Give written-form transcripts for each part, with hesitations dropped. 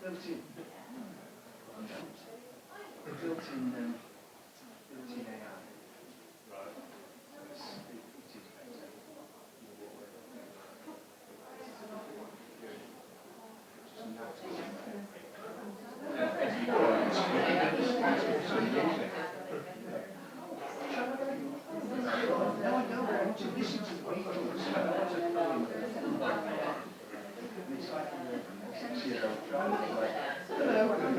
built-in AI. Right. It is better. No, I don't want to listen to the people. It's like a 6-year-old child. Hello.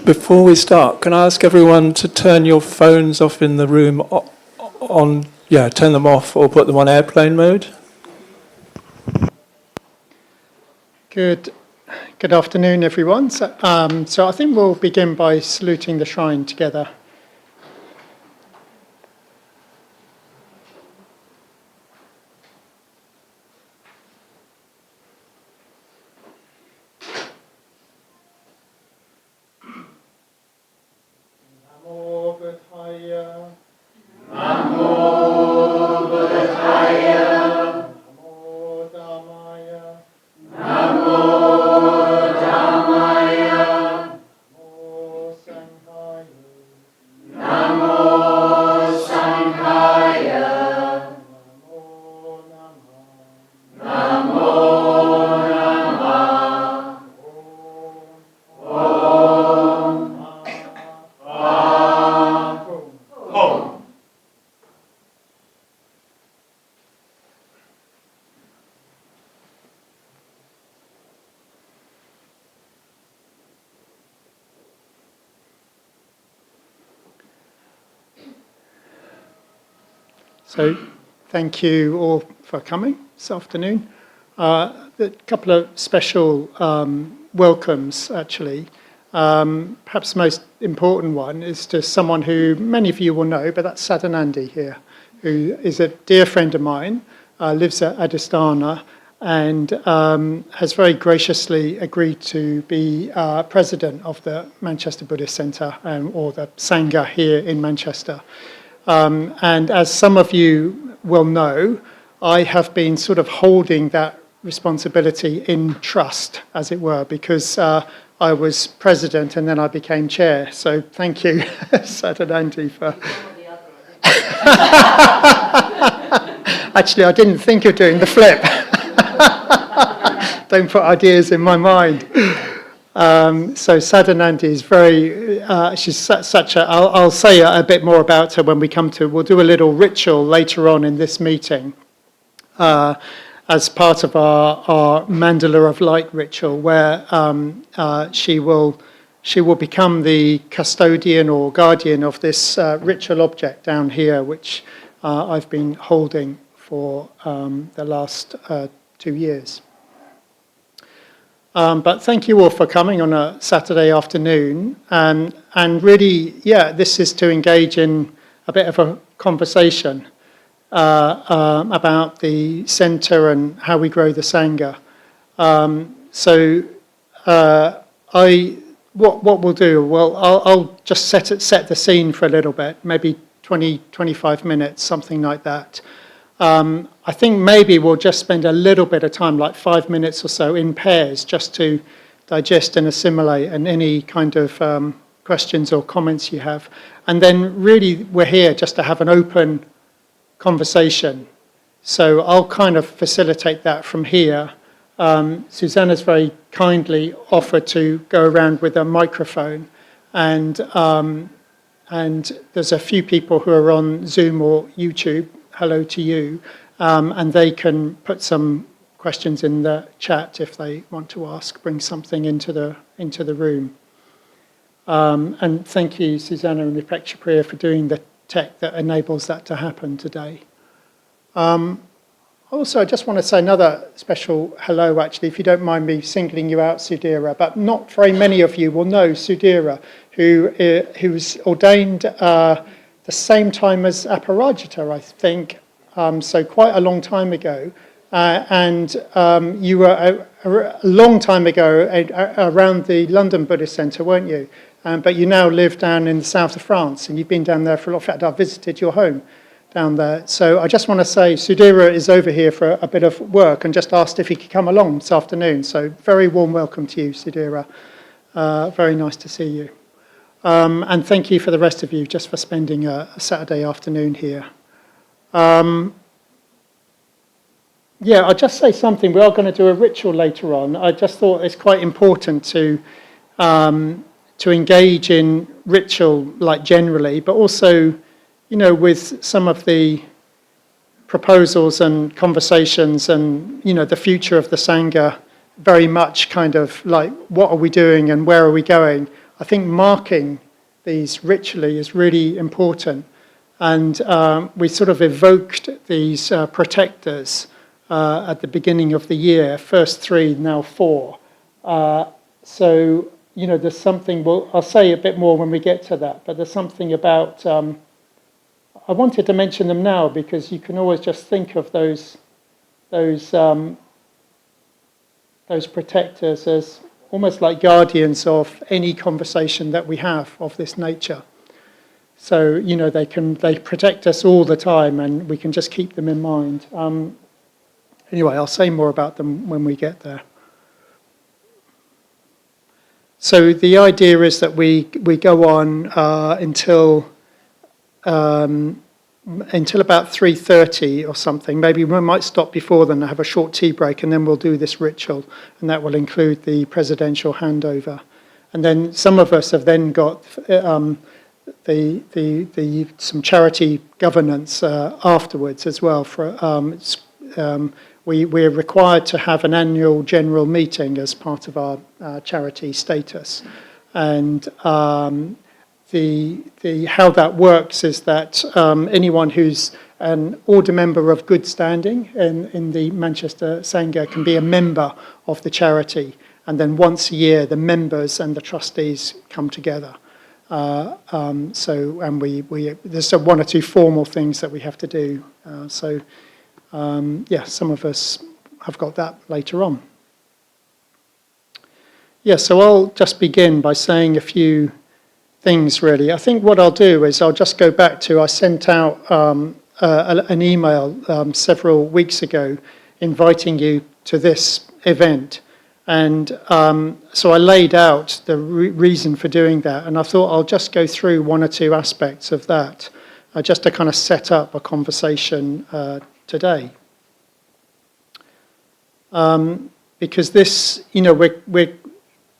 Before we start, can I ask everyone to turn your phones off in the room turn them off or put them on airplane mode? Good afternoon, everyone. So I think we'll begin by saluting the shrine together. Namo Buddhaya. Namo Buddhaya. Namo Dhammaya. Namo Dhammaya. Namo Sanghaya. Namo Sanghaya. Namo Namah. Namo Namah. Om. So, thank you all for coming this afternoon. A couple of special welcomes, actually. Perhaps the most important one is to someone who many of you will know, but that's Sadhanandi here, who is a dear friend of mine, lives at Adhisthana, and has very graciously agreed to be president of the Manchester Buddhist Centre, or the Sangha here in Manchester. And as some of you will know, I have been sort of holding that responsibility in trust, as it were, because I was president and then I became chair. So thank you, Sadhanandi, for... Actually, I didn't think of doing the flip. Don't put ideas in my mind. So Sadhanandi is very, she's such a, I'll say a bit more about her when we come to, we'll do a little ritual later on in this meeting as part of our Mandala of Light ritual, where she will become the custodian or guardian of this ritual object down here, which I've been holding for the last 2 years. But thank you all for coming on a Saturday afternoon. And really, this is to engage in a bit of a conversation about the centre and how we grow the Sangha. What we'll do, well, I'll just set the scene for a little bit, maybe 20, 25 minutes, something like that. I think maybe we'll just spend a little bit of time, like 5 minutes or so, in pairs, just to digest and assimilate and any kind of questions or comments you have. And then really we're here just to have an open conversation. So I'll kind of facilitate that from here. Susanna's very kindly offered to go around with a microphone, and there's a few people who are on Zoom or YouTube. Hello to you, and they can put some questions in the chat if they want to ask, bring something into the room. And thank you, Susanna and Nipeksha Priya, for doing the tech that enables that to happen today. Also, I just want to say another special hello, actually, if you don't mind me singling you out, Sudhira, but not very many of you will know Sudhira, who was ordained the same time as Aparajita, I think, so quite a long time ago. And you were a long time ago around the London Buddhist Centre, weren't you? But you now live down in the south of France, and you've been down there for a lot. In fact, I visited your home down there. So I just want to say Sudhira is over here for a bit of work and just asked if he could come along this afternoon. So very warm welcome to you, Sudhira. Very nice to see you. And thank you for the rest of you just for spending a Saturday afternoon here. I'll just say something. We are going to do a ritual later on. I just thought it's quite important to engage in ritual, like generally, but also, with some of the proposals and conversations and, the future of the Sangha, very much kind of like, what are we doing and where are we going? I think marking these ritually is really important. And we sort of evoked these protectors at the beginning of the year, first 3, now 4. So, there's something, I'll say a bit more when we get to that, but there's something about, I wanted to mention them now because you can always just think of those protectors as almost like guardians of any conversation that we have of this nature. So, they protect us all the time and we can just keep them in mind. Anyway, I'll say more about them when we get there. So the idea is that we go on until about 3:30 or something. Maybe we might stop before then and have a short tea break, and then we'll do this ritual, and that will include the presidential handover. And then some of us have then got some charity governance afterwards as well. We're required to have an annual general meeting as part of our charity status, and how that works is that anyone who's an order member of good standing in the Manchester Sangha can be a member of the charity, and then once a year the members and the trustees come together. There's 1 or 2 formal things that we have to do. Some of us have got that later on. So I'll just begin by saying a few things, really. I think what I'll do is I'll just go back to, I sent out an email several weeks ago inviting you to this event. And so I laid out the reason for doing that. And I thought I'll just go through 1 or 2 aspects of that, just to kind of set up a conversation today. Because this,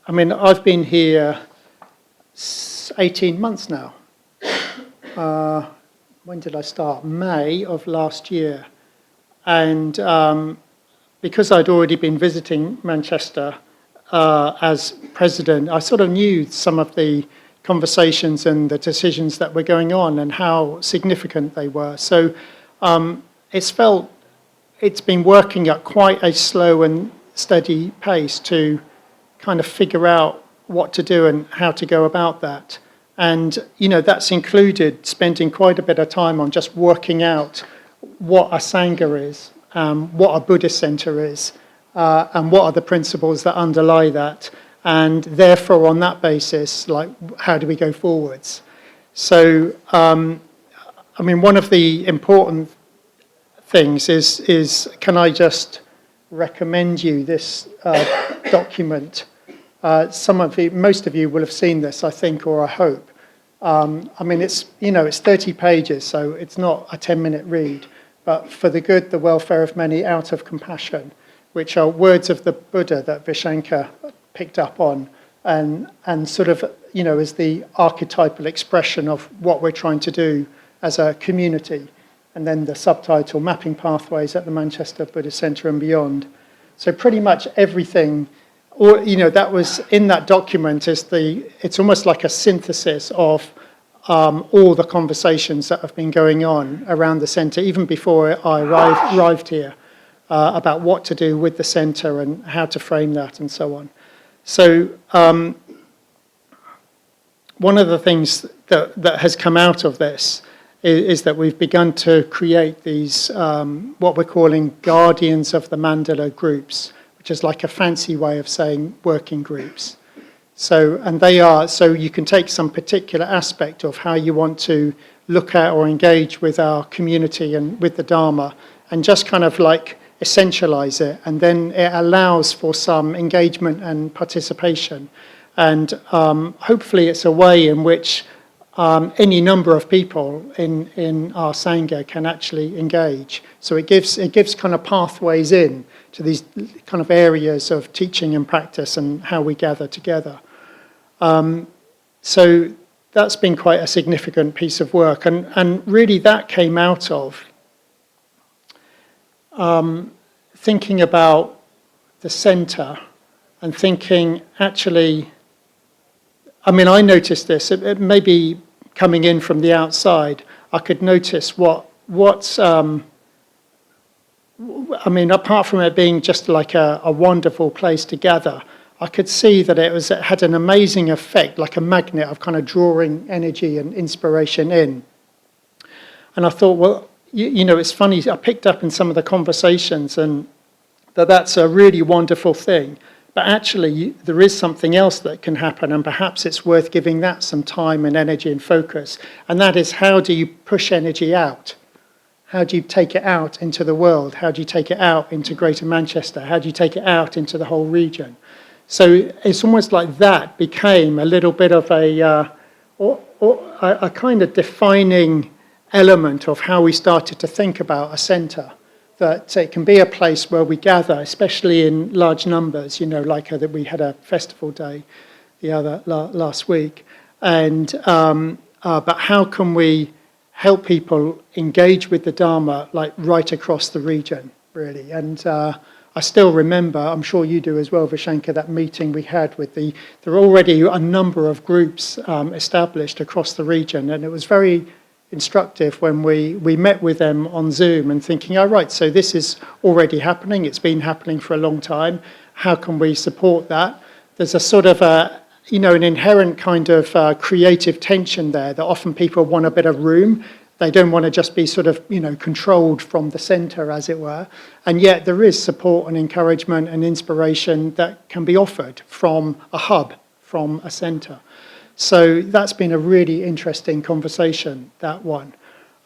I've been here 18 months now. When did I start? May of last year. And because I'd already been visiting Manchester as president, I sort of knew some of the conversations and the decisions that were going on and how significant they were. So it's been working at quite a slow and steady pace to kind of figure out what to do and how to go about that. And, that's included spending quite a bit of time on just working out what a Sangha is, what a Buddhist Centre is, and what are the principles that underlie that. And therefore, on that basis, how do we go forwards? So, one of the important things is can I just recommend you this document? Most of you will have seen this, I think, or I hope. It's 30 pages, so it's not a 10-minute read. But for the good, the welfare of many, out of compassion, which are words of the Buddha that Vishankar picked up on, and sort of, is the archetypal expression of what we're trying to do as a community. And then the subtitle, Mapping Pathways at the Manchester Buddhist Centre and Beyond. So pretty much everything, that was in that document it's almost like a synthesis of all the conversations that have been going on around the centre, even before I arrived here, about what to do with the centre and how to frame that and so on. So one of the things that has come out of this is that we've begun to create these, what we're calling guardians of the Mandala groups, which is like a fancy way of saying working groups. So you can take some particular aspect of how you want to look at or engage with our community and with the Dharma, and just kind of like essentialize it, and then it allows for some engagement and participation. And hopefully it's a way in which any number of people in our Sangha can actually engage. So it gives kind of pathways in to these kind of areas of teaching and practice and how we gather together. So that's been quite a significant piece of work. And really that came out of thinking about the centre and thinking, actually, I mean, I noticed this, it may be coming in from the outside, I could notice what's, I mean, apart from it being just like a wonderful place to gather, I could see that it had an amazing effect, like a magnet of kind of drawing energy and inspiration in. And I thought, well, you know, it's funny, I picked up in some of the conversations and that's a really wonderful thing. But actually, there is something else that can happen, and perhaps it's worth giving that some time and energy and focus. And that is, how do you push energy out? How do you take it out into the world? How do you take it out into Greater Manchester? How do you take it out into the whole region? So it's almost like that became a little bit of a kind of defining element of how we started to think about a centre. That it can be a place where we gather, especially in large numbers, you know, like that we had a festival day last week. And but how can we help people engage with the Dharma, like right across the region, really? And I still remember, I'm sure you do as well, Vishankar, that meeting we had with there are already a number of groups established across the region, and it was very instructive when we met with them on Zoom and thinking, oh, right, so this is already happening, it's been happening for a long time, how can we support that? There's a sort of an inherent kind of creative tension there that often people want a bit of room. They don't want to just be sort of, controlled from the centre, as it were. And yet there is support and encouragement and inspiration that can be offered from a hub, from a centre. So that's been a really interesting conversation, that one.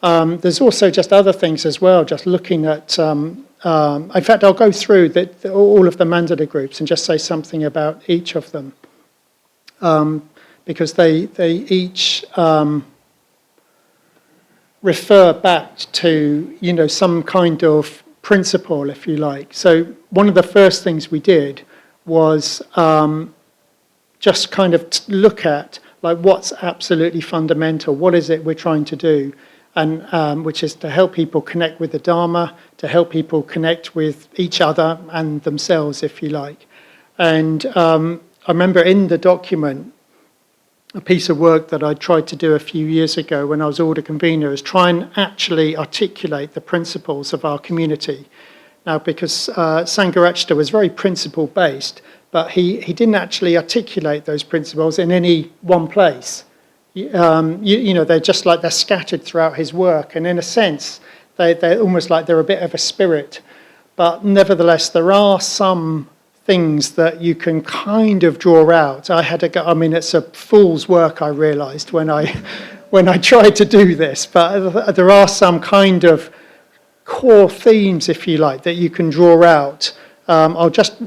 There's also just other things as well, just looking at, in fact, I'll go through all of the Mandala groups and just say something about each of them. Because they each refer back to, some kind of principle, if you like. So one of the first things we did was just kind of look at like what's absolutely fundamental, what is it we're trying to do, and which is to help people connect with the Dharma, to help people connect with each other and themselves, if you like. And I remember in the document, a piece of work that I tried to do a few years ago when I was order convener is try and actually articulate the principles of our community. Now, because Sangha was very principle-based, but he didn't actually articulate those principles in any one place. They're just like they're scattered throughout his work, and in a sense, they're almost like they're a bit of a spirit. But nevertheless, there are some things that you can kind of draw out. It's a fool's work, I realised when I tried to do this, but there are some kind of core themes, if you like, that you can draw out. I'll just,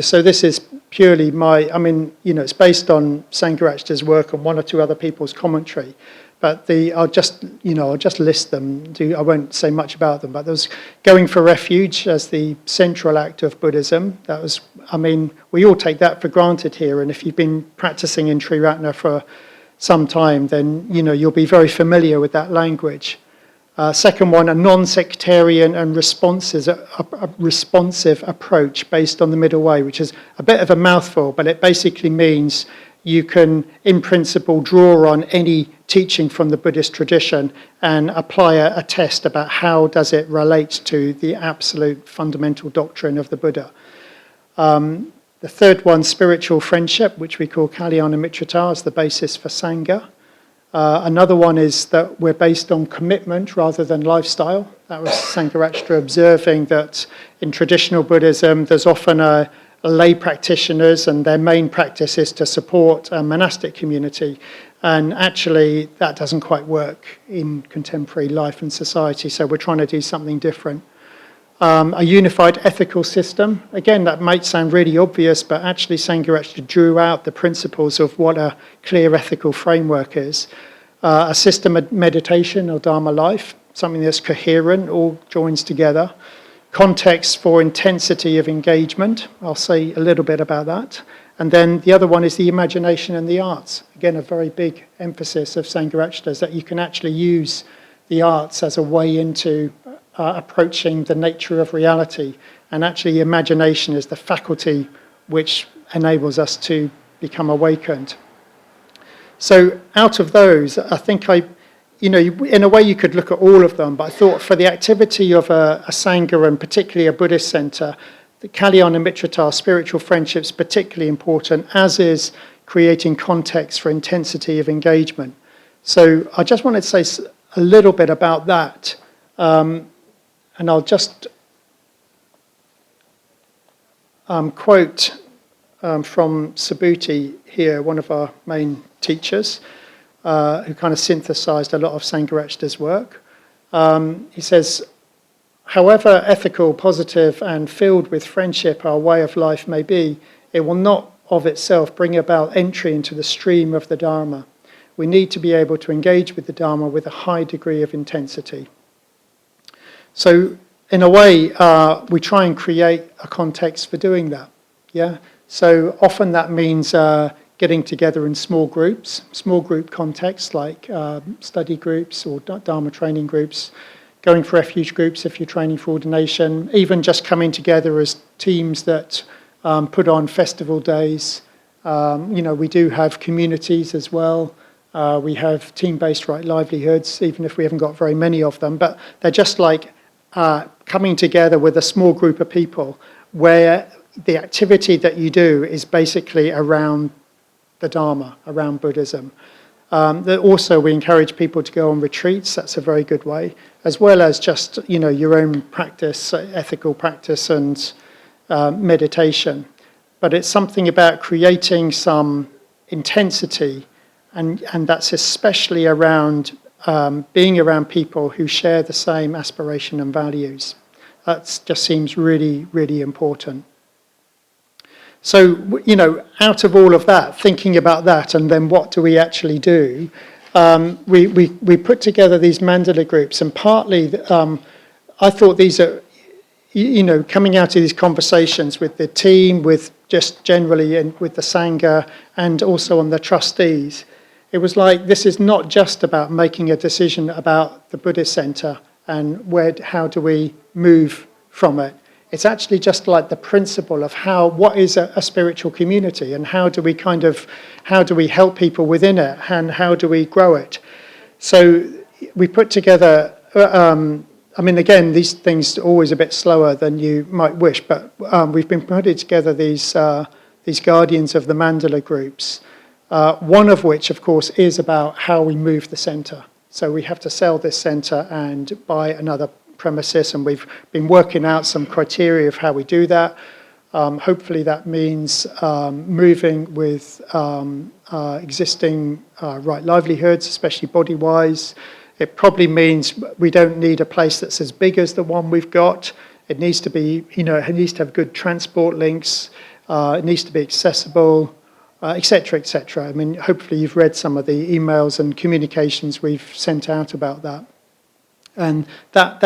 so this is purely it's based on Sangha work and one or two other people's commentary, but I'll just list them. I won't say much about them, but there was going for refuge as the central act of Buddhism. That was, we all take that for granted here, and if you've been practicing in Triratna for some time, then, you'll be very familiar with that language. Second one, a non-sectarian and responsive approach based on the middle way, which is a bit of a mouthful, but it basically means you can, in principle, draw on any teaching from the Buddhist tradition and apply a test about how does it relate to the absolute fundamental doctrine of the Buddha. The third one, spiritual friendship, which we call Kalyana Mitrata, is the basis for Sangha. Another one is that we're based on commitment rather than lifestyle. That was Sangha observing that in traditional Buddhism, there's often lay practitioners and their main practice is to support a monastic community. And actually, that doesn't quite work in contemporary life and society, so we're trying to do something different. A unified ethical system. Again, that might sound really obvious, but actually Sangha actually drew out the principles of what a clear ethical framework is. A system of meditation or Dharma life, something that's coherent, all joins together. Context for intensity of engagement. I'll say a little bit about that. And then the other one is the imagination and the arts. Again, a very big emphasis of Sangha is that you can actually use the arts as a way into approaching the nature of reality. And actually imagination is the faculty which enables us to become awakened. So out of those, I think in a way you could look at all of them, but I thought for the activity of a Sangha and particularly a Buddhist centre, the Kalyana Mitrata, spiritual friendships, particularly important, as is creating context for intensity of engagement. So I just wanted to say a little bit about that. And I'll just quote from Subhuti here, one of our main teachers, who kind of synthesized a lot of Sangharakshita's work. He says, however ethical, positive, and filled with friendship our way of life may be, it will not of itself bring about entry into the stream of the Dharma. We need to be able to engage with the Dharma with a high degree of intensity. So, in a way, we try and create a context for doing that. Yeah. So often that means getting together in small groups, small group contexts like study groups or Dharma training groups, going for refuge groups if you're training for ordination, even just coming together as teams that put on festival days. We do have communities as well. We have team-based right livelihoods, even if we haven't got very many of them, but they're just like coming together with a small group of people where the activity that you do is basically around the Dharma, around Buddhism. Also, we encourage people to go on retreats. That's a very good way, as well as just your own practice, ethical practice and meditation. But it's something about creating some intensity, and that's especially around being around people who share the same aspiration and values. That just seems really, really important. So, out of all of that, thinking about that, and then what do we actually do, we put together these Mandala groups, and partly I thought these are, coming out of these conversations with the team, with just generally and with the Sangha, and also on the trustees, it was like, this is not just about making a decision about the Buddhist Centre and how do we move from it. It's actually just like the principle of what is a spiritual community and how do we help people within it and how do we grow it. So we put together, again, these things are always a bit slower than you might wish, but we've been putting together these guardians of the Mandala groups. One of which, of course, is about how we move the centre. So we have to sell this centre and buy another premises, and we've been working out some criteria of how we do that. Hopefully that means moving with existing right livelihoods, especially body-wise. It probably means we don't need a place that's as big as the one we've got. It needs to be, it needs to have good transport links. It needs to be accessible. Etc., etc. Hopefully you've read some of the emails and communications we've sent out about that. And that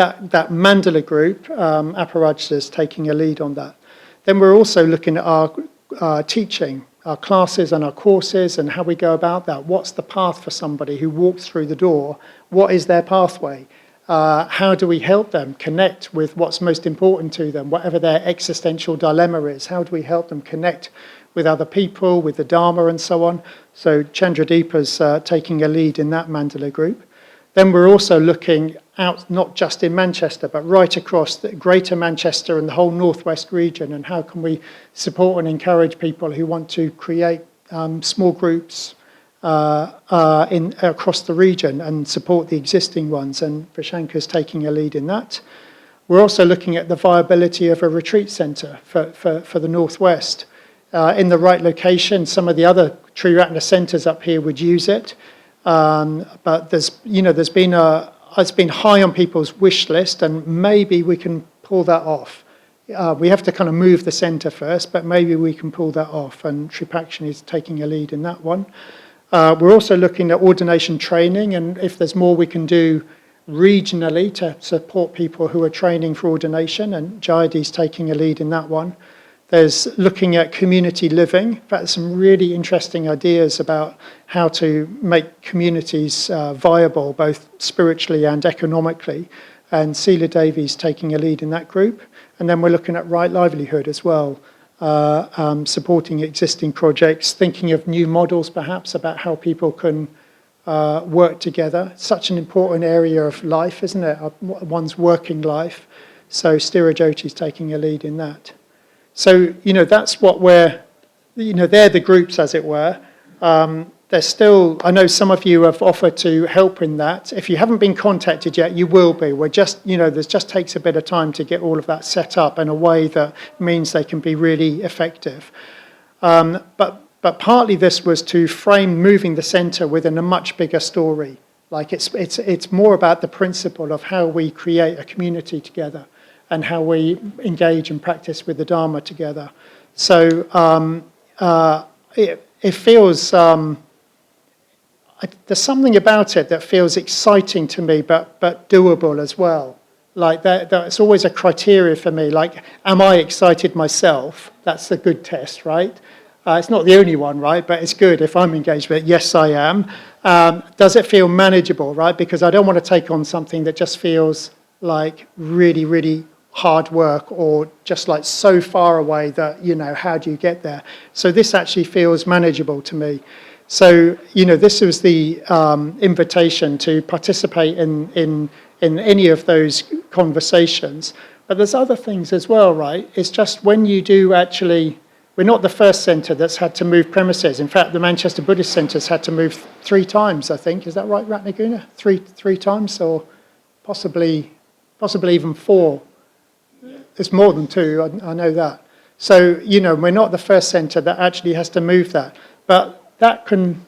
Mandala group, Aparajita is taking a lead on that. Then we're also looking at our teaching, our classes and our courses and how we go about that. What's the path for somebody who walks through the door? What is their pathway? How do we help them connect with what's most important to them, whatever their existential dilemma is? How do we help them connect with other people, with the Dharma and so on? So Chandradeepa's taking a lead in that Mandala group. Then we're also looking out, not just in Manchester, but right across the greater Manchester and the whole northwest region, and how can we support and encourage people who want to create small groups across the region and support the existing ones, and Vishankar's taking a lead in that. We're also looking at the viability of a retreat centre for the northwest. In the right location, some of the other Triratna centres up here would use it, but it's been high on people's wish list, and maybe we can pull that off. We have to kind of move the centre first, but maybe we can pull that off, and Triratna is taking a lead in that one. We're also looking at ordination training, and if there's more we can do regionally to support people who are training for ordination, and Jayadi's taking a lead in that one. There's looking at community living. In fact, there's some really interesting ideas about how to make communities viable, both spiritually and economically, and Seela Devi's taking a lead in that group. And then we're looking at right livelihood as well, supporting existing projects, thinking of new models perhaps about how people can work together. Such an important area of life, isn't it? One's working life. So Stira Jyoti's taking a lead in that. So, that's what we're, they're the groups, as it were. There's still, I know some of you have offered to help in that. If you haven't been contacted yet, you will be. We're just, this just takes a bit of time to get all of that set up in a way that means they can be really effective. But partly this was to frame moving the centre within a much bigger story. Like it's more about the principle of how we create a community together and how we engage and practice with the Dharma together. So it feels, there's something about it that feels exciting to me, but doable as well. Like that's always a criteria for me. Like, am I excited myself? That's a good test, right? It's not the only one, right? But it's good if I'm engaged with it. Yes, I am. Does it feel manageable, right? Because I don't want to take on something that just feels like really, really hard work, or just like so far away that, how do you get there? So this actually feels manageable to me. So, this was the invitation to participate in any of those conversations. But there's other things as well, right? It's just when you do actually, we're not the first centre that's had to move premises. In fact, the Manchester Buddhist Centre's had to move 3 times, I think. Is that right, Ratnaguna? Three times, or possibly even 4. It's more than 2, I know that. So, we're not the first centre that actually has to move that. But that can,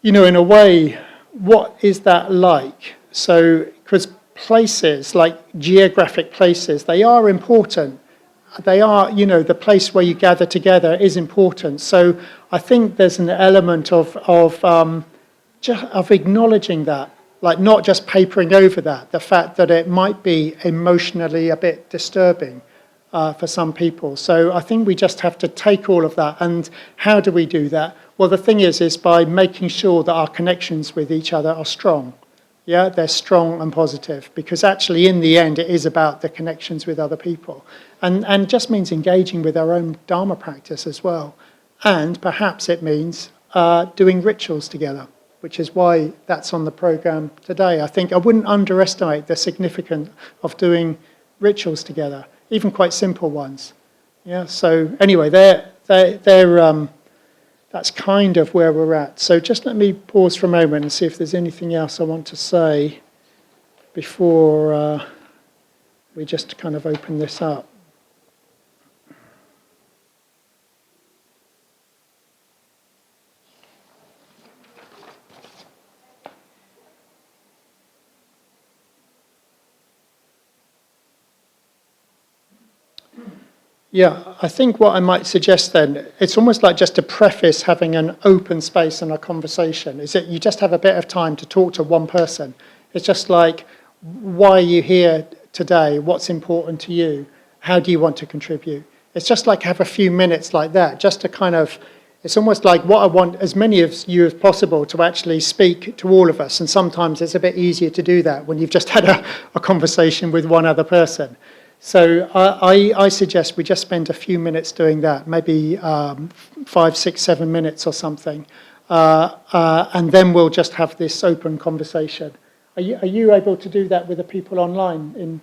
in a way, what is that like? So, because places, like geographic places, they are important. They are, the place where you gather together is important. So I think there's an element of acknowledging that. Like not just papering over that, the fact that it might be emotionally a bit disturbing for some people. So I think we just have to take all of that. And how do we do that? Well, the thing is by making sure that our connections with each other are strong. Yeah, they're strong and positive, because actually in the end it is about the connections with other people. And just means engaging with our own Dharma practice as well. And perhaps it means doing rituals together, which is why that's on the programme today. I think I wouldn't underestimate the significance of doing rituals together, even quite simple ones. Yeah. So anyway, that's kind of where we're at. So just let me pause for a moment and see if there's anything else I want to say before we just kind of open this up. Yeah, I think what I might suggest then, it's almost like just to preface having an open space and a conversation, is that you just have a bit of time to talk to one person. It's just like, why are you here today? What's important to you? How do you want to contribute? It's just like have a few minutes like that, just to kind of, it's almost like what I want as many of you as possible to actually speak to all of us. And sometimes it's a bit easier to do that when you've just had a conversation with one other person. So I suggest we just spend a few minutes doing that, maybe 5, 6, 7 minutes or something, and then we'll just have this open conversation. Are you able to do that with the people online?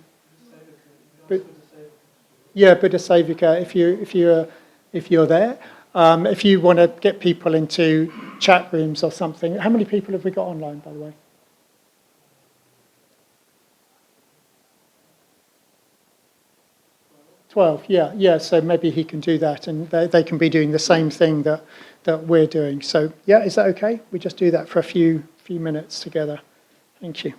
Yeah, Buddha Sevika, if you're there. If you want to get people into chat rooms or something. How many people have we got online, by the way? 12, yeah, so maybe he can do that, and they can be doing the same thing that we're doing. So, yeah, is that okay? We just do that for a few minutes together. Thank you.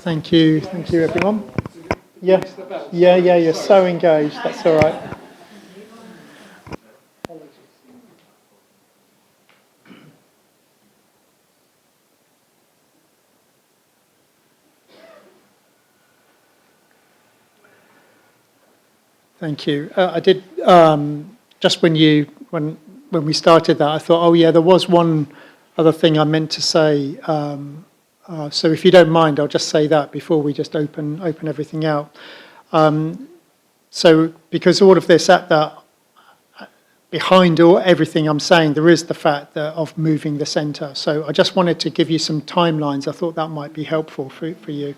Thank you everyone. Yeah, you're so engaged, that's all right. Thank you. I did, just when we started that, I thought, oh yeah, there was one other thing I meant to say. So if you don't mind, I'll just say that before we just open everything out. So because all of this, behind everything I'm saying, there is the fact of moving the centre. So I just wanted to give you some timelines. I thought that might be helpful for you.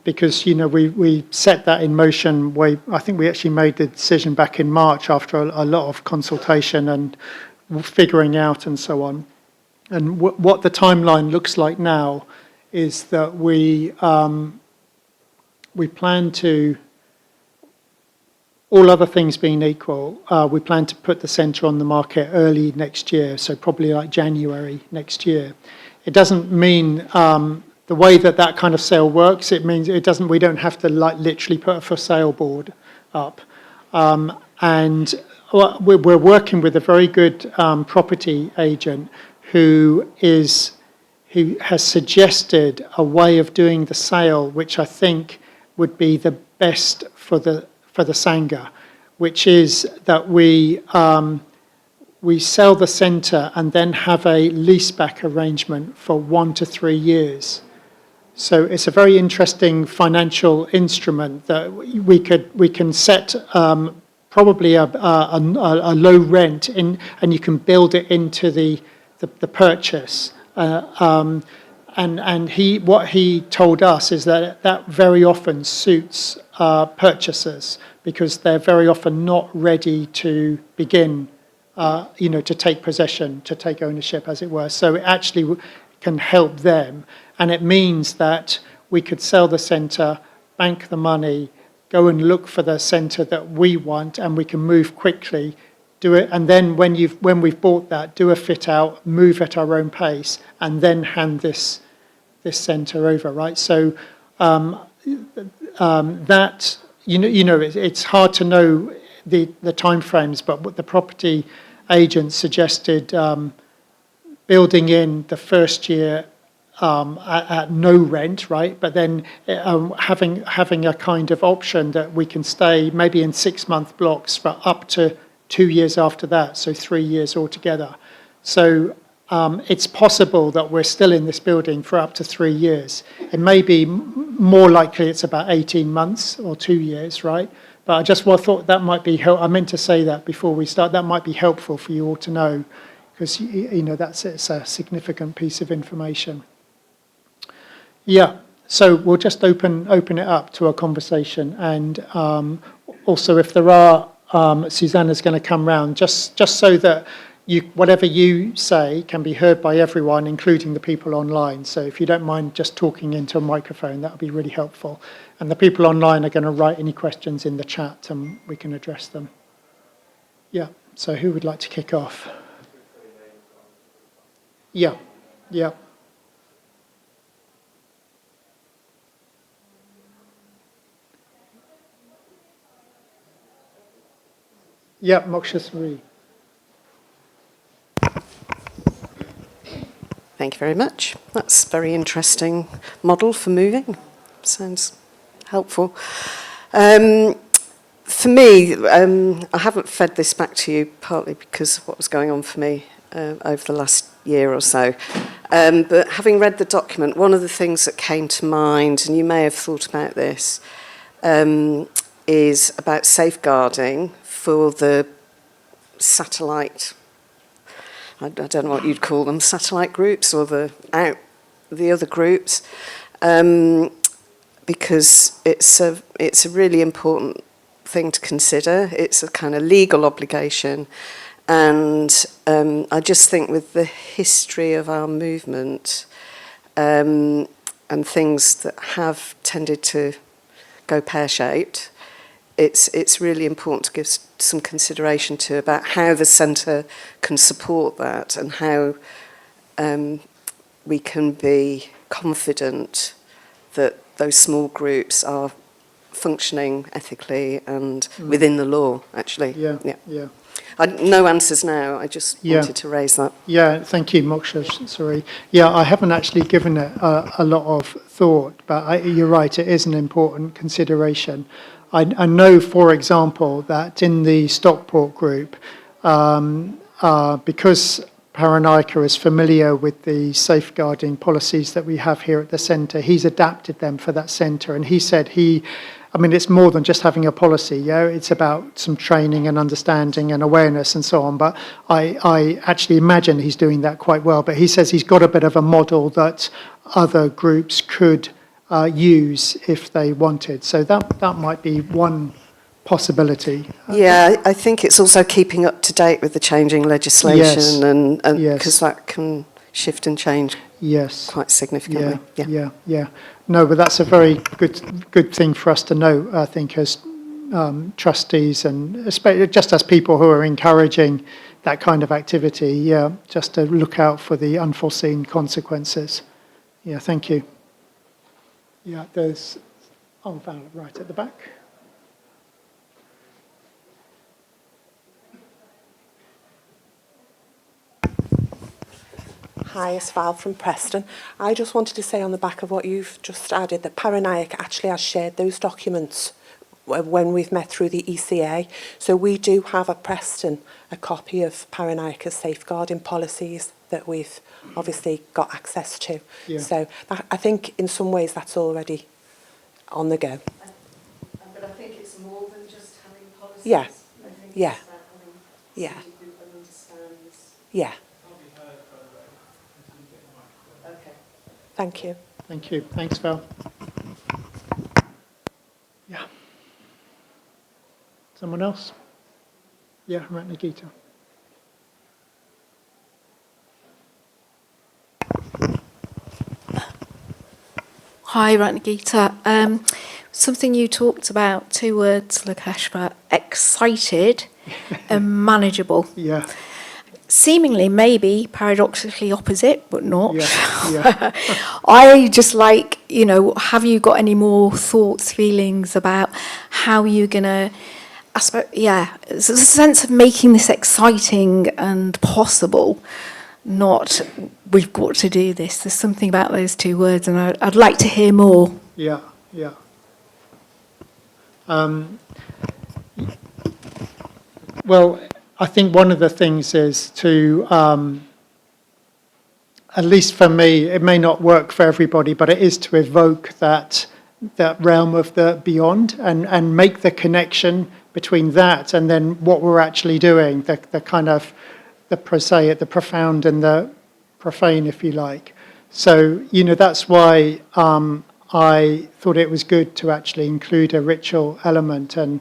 Because, we set that in motion. I think we actually made the decision back in March after a lot of consultation and figuring out and so on. And what the timeline looks like now is that we plan to, all other things being equal, we plan to put the centre on the market early next year, so probably like January next year. It doesn't mean the way that kind of sale works. It means we don't have to literally put a for sale board up, and we're working with a very good property agent who has suggested a way of doing the sale, which I think would be the best for the Sangha, which is that we sell the centre and then have a leaseback arrangement for 1 to 3 years. So it's a very interesting financial instrument that we can set probably a low rent in, and you can build it into the purchase. And what he told us is that very often suits purchasers, because they're very often not ready to begin, to take possession, to take ownership, as it were. So it actually can help them. And it means that we could sell the centre, bank the money, go and look for the centre that we want, and we can move quickly, do it. And then when we've bought that, do a fit out, move at our own pace, and then hand this centre over, right? So that, it's hard to know the timeframes, but what the property agent suggested, building in the first year at no rent, right? But then having a kind of option that we can stay maybe in 6-month blocks for up to 2 years after that, so 3 years altogether. So it's possible that we're still in this building for up to 3 years. It may be more likely it's about 18 months or 2 years, right? But I just thought that might be helpful. I meant to say that before we start. That might be helpful for you all to know, because it's a significant piece of information. Yeah, so we'll just open it up to a conversation, and also if there are, Susanna's going to come round just so that whatever you say can be heard by everyone, including the people online. So if you don't mind just talking into a microphone, that would be really helpful. And the people online are going to write any questions in the chat, and we can address them. Yeah. So who would like to kick off? Yeah. Yeah. Yeah, Moksha Sri. Thank you very much. That's a very interesting model for moving. Sounds helpful. For me, I haven't fed this back to you, partly because of what was going on for me over the last year or so. But having read the document, one of the things that came to mind, and you may have thought about this, is about safeguarding for the satellite, I don't know what you'd call them, satellite groups, or the other groups, because it's a really important thing to consider. It's a kind of legal obligation, and I just think with the history of our movement and things that have tended to go pear-shaped, it's really important to give some consideration to about how the centre can support that, and how we can be confident that those small groups are functioning ethically and within the law, actually. Yeah. No answers now, I just Yeah. wanted to raise that. Yeah, thank you, Moksha. Sorry. Yeah, I haven't actually given it a lot of thought, but you're right, it is an important consideration. I know, for example, that in the Stockport group, because Paranayaka is familiar with the safeguarding policies that we have here at the centre, he's adapted them for that centre. And he said it's more than just having a policy, it's about some training and understanding and awareness and so on. But I actually imagine he's doing that quite well. But he says he's got a bit of a model that other groups could use if they wanted. So that might be one possibility. Yeah, I think it's also keeping up to date with the changing legislation, Yes. and Yes. because that can shift and change quite significantly. Yeah. No, but that's a very good thing for us to know, I think, as trustees and especially just as people who are encouraging that kind of activity, just to look out for the unforeseen consequences. Yeah, thank you. Yeah, there's Val right at the back. Hi, it's Val from Preston. I just wanted to say on the back of what you've just added that Paranayaka actually has shared those documents when we've met through the ECA. So we do have at Preston a copy of Paranayaka's safeguarding policies that we've obviously got access to. Yeah. So I think in some ways that's already on the go. But I think it's more than just having policies. Yeah. I think Yeah. it's about having Yeah. somebody who understands. Yeah. Okay. Thank you. Thank you. Thanks, Val. Yeah. Someone else? Yeah, Ratnagita. Hi, Ratnagita. Something you talked about, 2 words, Lakashma, excited and manageable. Yeah. Seemingly, maybe, paradoxically opposite, but not. Yeah. I just like, have you got any more thoughts, feelings about how you're going to, I suppose, there's a sense of making this exciting and possible, not we've got to do this. There's something about those 2 words, and I'd like to hear more. Yeah. Well, I think one of the things is to, at least for me, it may not work for everybody, but it is to evoke that realm of the beyond and make the connection between that and then what we're actually doing, the kind of the prosaic, the profound and the profane, if you like. So, that's why I thought it was good to actually include a ritual element and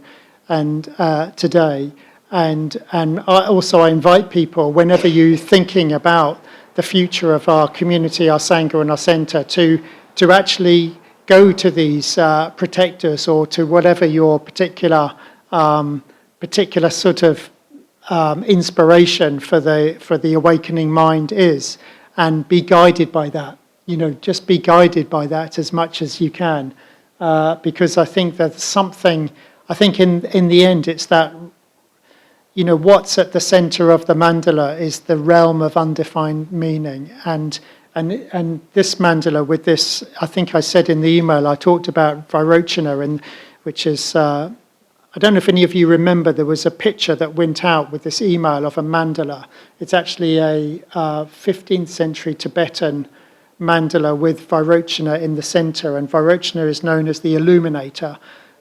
today. And I invite people, whenever you're thinking about the future of our community, our Sangha and our centre, to actually go to these protectors or to whatever your particular sort of inspiration for the awakening mind is, and be guided by that. Just be guided by that as much as you can, because I think there's something. I think in the end, it's that. What's at the centre of the mandala is the realm of undefined meaning, and this mandala with this, I think I said in the email, I talked about Vairochana, which is. I don't know if any of you remember, there was a picture that went out with this email of a mandala. It's actually a 15th century Tibetan mandala with Vairochana in the centre, and Vairochana is known as the illuminator,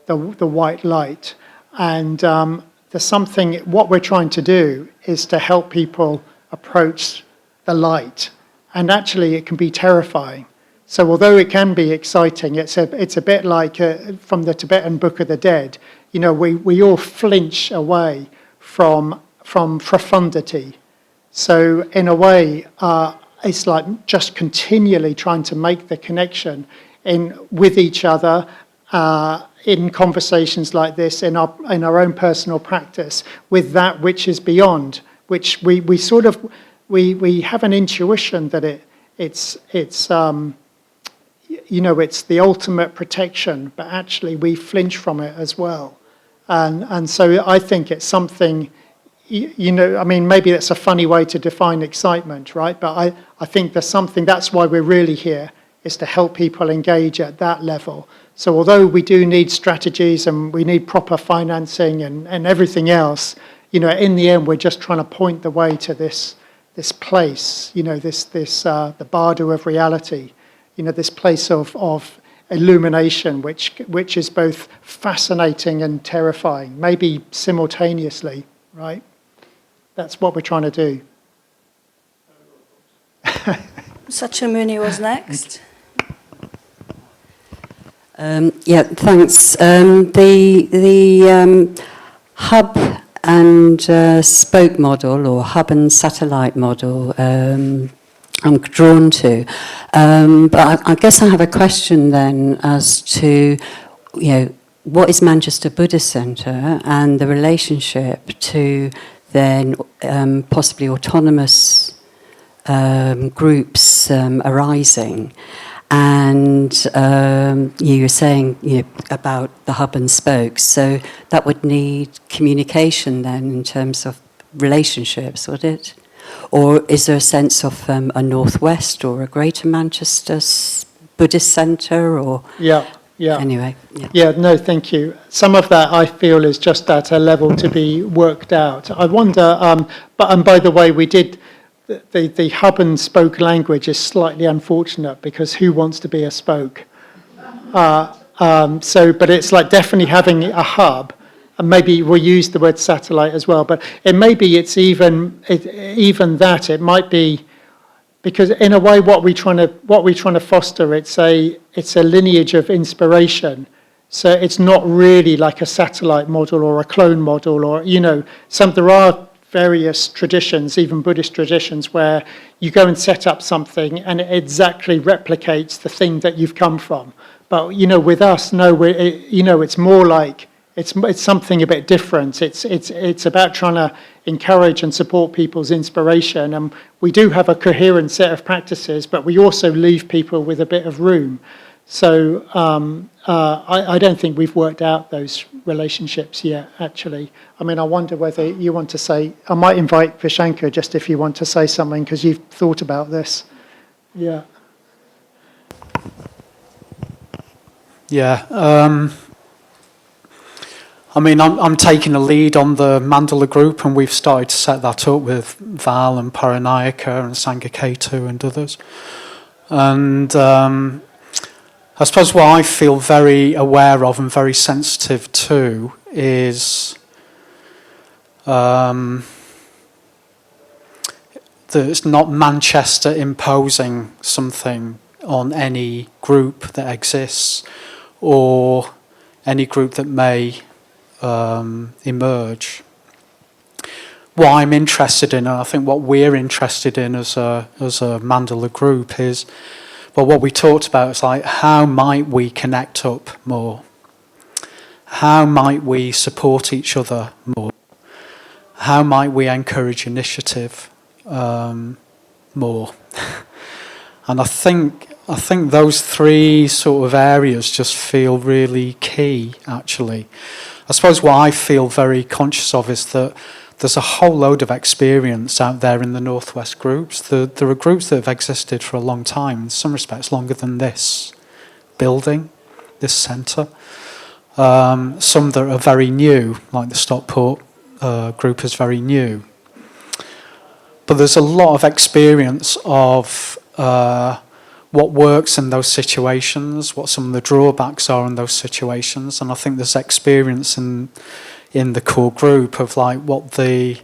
the white light. And there's something, what we're trying to do is to help people approach the light. And actually it can be terrifying. So although it can be exciting, it's a bit like from the Tibetan Book of the Dead. We all flinch away from profundity. So in a way, it's like just continually trying to make the connection with each other, in conversations like this, in our own personal practice, with that which is beyond, which we have an intuition that it's the ultimate protection, but actually we flinch from it as well. And so I think it's something, maybe that's a funny way to define excitement, right? But I think there's something, that's why we're really here, is to help people engage at that level. So although we do need strategies and we need proper financing and everything else, in the end, we're just trying to point the way to this place, the bardo of reality, this place of illumination, which is both fascinating and terrifying, maybe simultaneously, right? That's what we're trying to do. Sachamuni was next. Thanks. The hub and spoke model, or hub and satellite model, I'm drawn to. But I guess I have a question then as to, what is Manchester Buddhist Centre and the relationship to then possibly autonomous groups arising. And you were saying about the hub and spokes, so that would need communication then in terms of relationships, would it? Or is there a sense of a Northwest or a Greater Manchester Buddhist Centre? Or Yeah. Anyway. Yeah, no, thank you. Some of that I feel is just at a level to be worked out. I wonder, and by the way, we did. The hub and spoke language is slightly unfortunate because who wants to be a spoke? But it's like definitely having a hub, and maybe we'll use the word satellite as well. But it's even that it might be, because in a way what we're trying to foster, it's a lineage of inspiration. So it's not really like a satellite model or a clone model, or there are various traditions, even Buddhist traditions, where you go and set up something and it exactly replicates the thing that you've come from. But with us, no, it's more like it's something a bit different. It's about trying to encourage and support people's inspiration, and we do have a coherent set of practices, but we also leave people with a bit of room. So I don't think we've worked out those relationships yet, actually. I wonder whether you want to say, I might invite Vishankar just if you want to say something, because you've thought about this. Yeah. Yeah. I'm taking a lead on the Mandala group, and we've started to set that up with Val and Paranayaka and Sangha K2 and others. And I suppose what I feel very aware of and very sensitive to is that it's not Manchester imposing something on any group that exists or any group that may emerge. What I'm interested in, and I think what we're interested in as a Mandala group is, well, what we talked about is like, how might we connect up more? How might we support each other more? How might we encourage initiative more? And I think those three sort of areas just feel really key, actually. I suppose what I feel very conscious of is that there's a whole load of experience out there in the Northwest groups. There are groups that have existed for a long time, in some respects longer than this building, this centre. Some that are very new, like the Stockport group is very new. But there's a lot of experience of what works in those situations, what some of the drawbacks are in those situations, and I think there's experience in the core group of like what the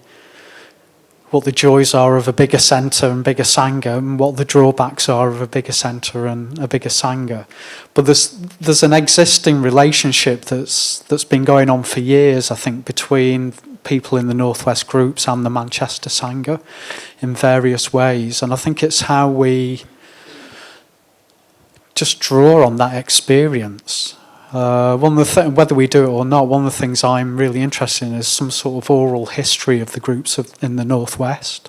joys are of a bigger centre and bigger Sangha, and what the drawbacks are of a bigger centre and a bigger Sangha. But there's an existing relationship that's been going on for years, I think, between people in the Northwest groups and the Manchester Sangha in various ways, and I think it's how we just draw on that experience. One of the whether we do it or not, one of the things I'm really interested in is some sort of oral history of the groups in the Northwest,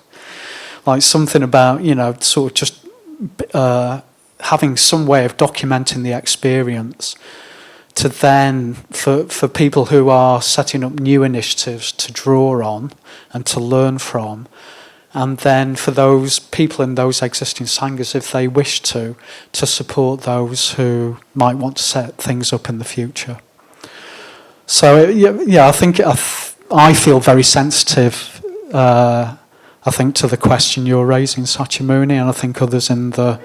like something about sort of just having some way of documenting the experience to then, for people who are setting up new initiatives to draw on and to learn from, and then for those people in those existing Sanghas, if they wish to support those who might want to set things up in the future. So, yeah, I think I feel very sensitive, I think, to the question you're raising, Sakyamuni, and I think others in the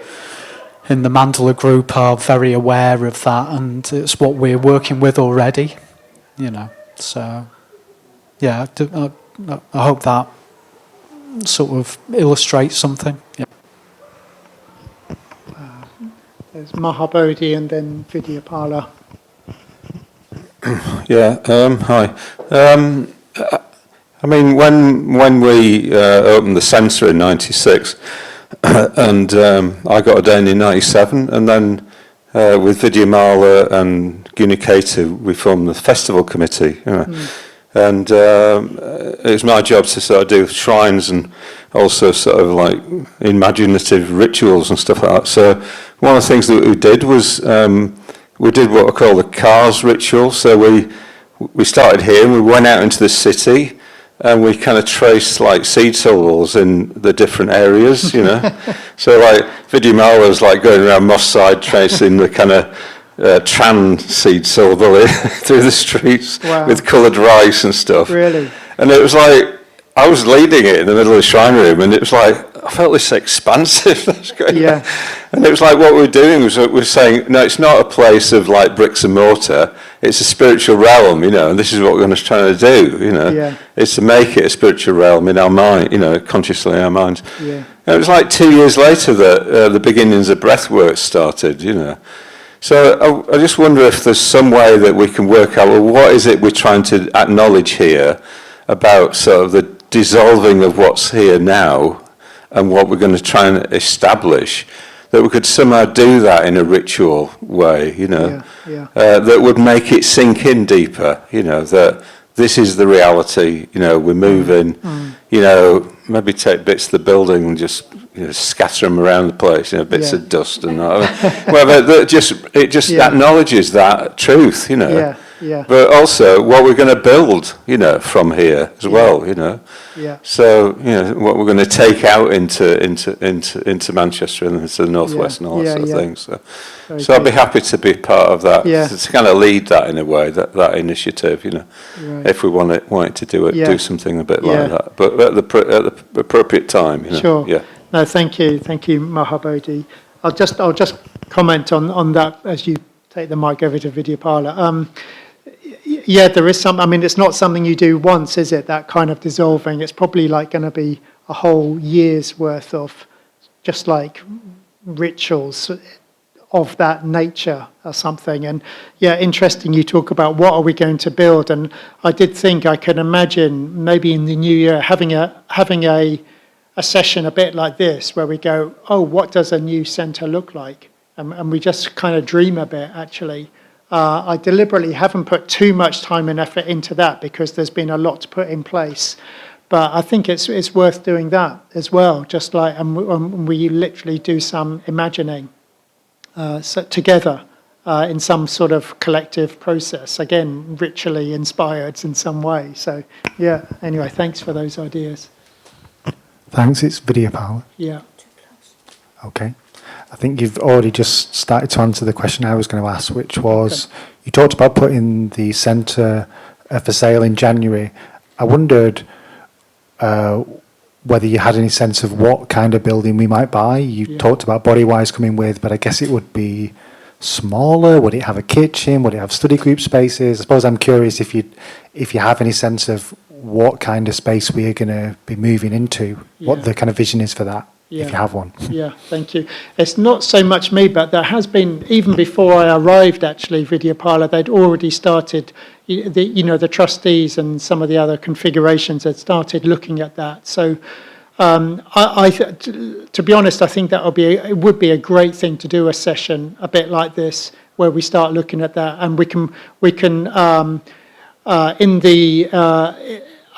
Mandala group are very aware of that, and it's what we're working with already, So, yeah, I hope that sort of illustrates something. Yeah. There's Mahabodhi and then Vidyapala. Yeah, hi. I mean, when we opened the centre in '96, and I got ordained in '97, and then with Vidyamala and Guniketa, we formed the festival committee. And it was my job to sort of do shrines and also sort of like imaginative rituals and stuff like that. So one of the things that we did was we did what I call the cars ritual. So we started here and we went out into the city and we kind of traced like seed syllables in the different areas, So like Vidyamala was like going around Moss Side tracing the kind of Tran seed syllable through the streets with coloured rice and stuff. Really? And it was like, I was leading it in the middle of the shrine room, and it was like, I felt this expansive. Yeah. And it was like what we were doing was we're saying, no, it's not a place of like bricks and mortar, it's a spiritual realm, and this is what we're going to try to do, Yeah. It's to make it a spiritual realm in our mind, consciously in our minds. Yeah. And it was like 2 years later that the beginnings of breathwork started, So I just wonder if there's some way that we can work out, well, what is it we're trying to acknowledge here about sort of the dissolving of what's here now and what we're going to try and establish, that we could somehow do that in a ritual way, that would make it sink in deeper, that this is the reality, we're moving, maybe take bits of the building and just scatter them around the place, bits of dust and that. Well, but it just acknowledges that truth, Yeah. But also what we're going to build, from here as well, Yeah. So, what we're going to take out into Manchester and into the northwest and all that sort of thing. So I'd be happy to be part of that, to kind of lead that in a way, that initiative, if we wanted to do something a bit like that, but at the appropriate time, Sure. Yeah. No, thank you, Mahabodhi. I'll just comment on that as you take the mic over to Vidyapala. Yeah, there is some. I mean, it's not something you do once, is it? That kind of dissolving. It's probably like going to be a whole year's worth of just like rituals of that nature or something. And yeah, interesting. You talk about what are we going to build, and I did think I could imagine maybe in the new year having a session a bit like this where we go, oh, what does a new centre look like? And we just kind of dream a bit, actually. I deliberately haven't put too much time and effort into that because there's been a lot to put in place. But I think it's worth doing that as well, just like, and we literally do some imagining together in some sort of collective process, again, ritually inspired in some way. So, yeah, anyway, thanks for those ideas. Thanks, it's Vidyapala. Yeah. Okay. I think you've already just started to answer the question I was going to ask, which was, you talked about putting the centre for sale in January. I wondered whether you had any sense of what kind of building we might buy. You talked about Bodywise coming with, but I guess it would be smaller. Would it have a kitchen? Would it have study group spaces? I suppose I'm curious if you have any sense of what kind of space we are going to be moving into, what the kind of vision is for that. If you have one. Yeah, thank you. It's not so much me, but there has been, even before I arrived, actually, Vidyapala, they'd already started, the trustees and some of the other configurations had started looking at that. So, to be honest, I think it would be a great thing to do a session a bit like this, where we start looking at that, and we can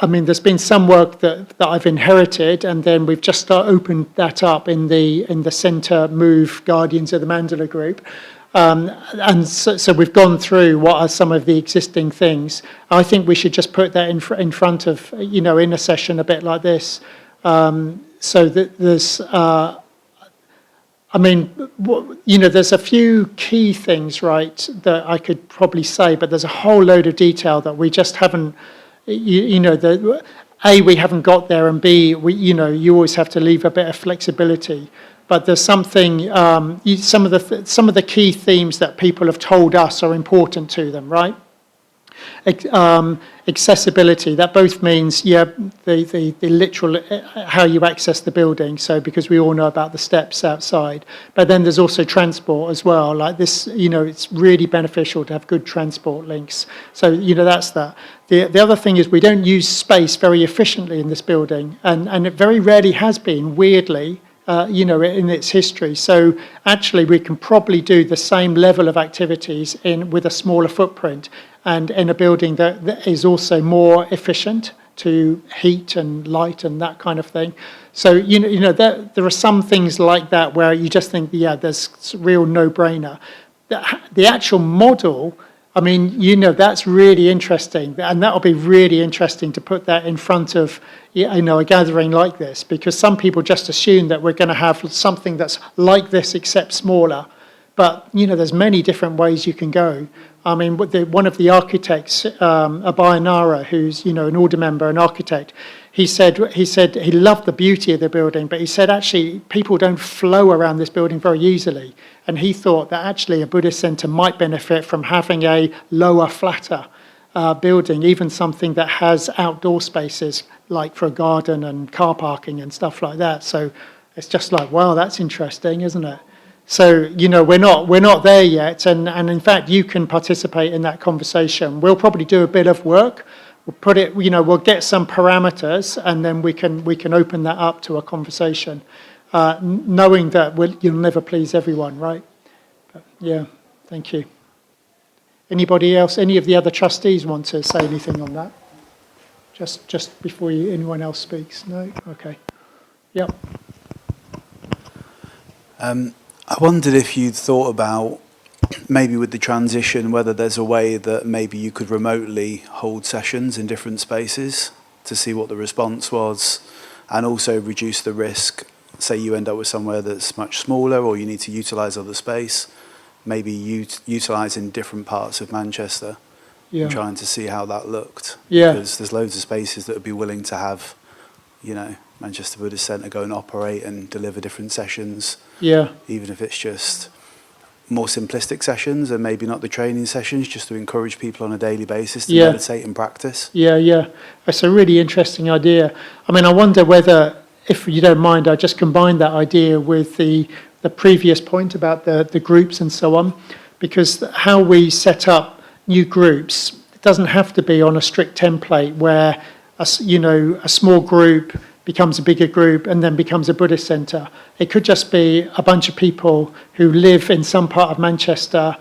I mean, there's been some work that I've inherited, and then we've just opened that up in the Centre Move Guardians of the Mandala group. And so we've gone through what are some of the existing things. I think we should just put that in front of, in a session a bit like this, so that there's, there's a few key things, right, that I could probably say, but there's a whole load of detail that we just haven't, A, we haven't got there, and B, you always have to leave a bit of flexibility. But there's something, some of the key themes that people have told us are important to them, right? Accessibility, that both means, the literal, how you access the building, so because we all know about the steps outside. But then there's also transport as well, like this, it's really beneficial to have good transport links. So, that's that. The other thing is we don't use space very efficiently in this building, and it very rarely has been, weirdly, in its history. So actually we can probably do the same level of activities with a smaller footprint and in a building that is also more efficient to heat and light and that kind of thing. So, there are some things like that where you just think, there's a real no-brainer. The actual model, I mean, that's really interesting, and that'll be really interesting to put that in front of, a gathering like this, because some people just assume that we're going to have something that's like this except smaller. But, there's many different ways you can go. I mean, one of the architects, Abhayanara, who's, an order member, an architect, he said he loved the beauty of the building, but he said actually people don't flow around this building very easily. And he thought that actually a Buddhist centre might benefit from having a lower, flatter building, even something that has outdoor spaces, like for a garden and car parking and stuff like that. So it's just like, wow, that's interesting, isn't it? So, we're not there yet. And in fact, you can participate in that conversation. We'll probably do a bit of work. We'll put it, we'll get some parameters, and then we can open that up to a conversation, knowing that you'll never please everyone, right? But, thank you. Anybody else? Any of the other trustees want to say anything on that? Just before anyone else speaks? No? Okay. Yep. I wondered if you'd thought about, maybe with the transition, whether there's a way that maybe you could remotely hold sessions in different spaces to see what the response was, and also reduce the risk. Say you end up with somewhere that's much smaller, or you need to utilise other space, maybe utilise in different parts of Manchester, and trying to see how that looked. Because there's loads of spaces that would be willing to have, Manchester Buddhist Centre go and operate and deliver different sessions. Even if it's just more simplistic sessions and maybe not the training sessions, just to encourage people on a daily basis to meditate and practice. That's a really interesting idea. I mean, I wonder whether, if you don't mind, I just combine that idea with the previous point about the groups and so on, because how we set up new groups, it doesn't have to be on a strict template where a small group becomes a bigger group and then becomes a Buddhist centre. It could just be a bunch of people who live in some part of Manchester,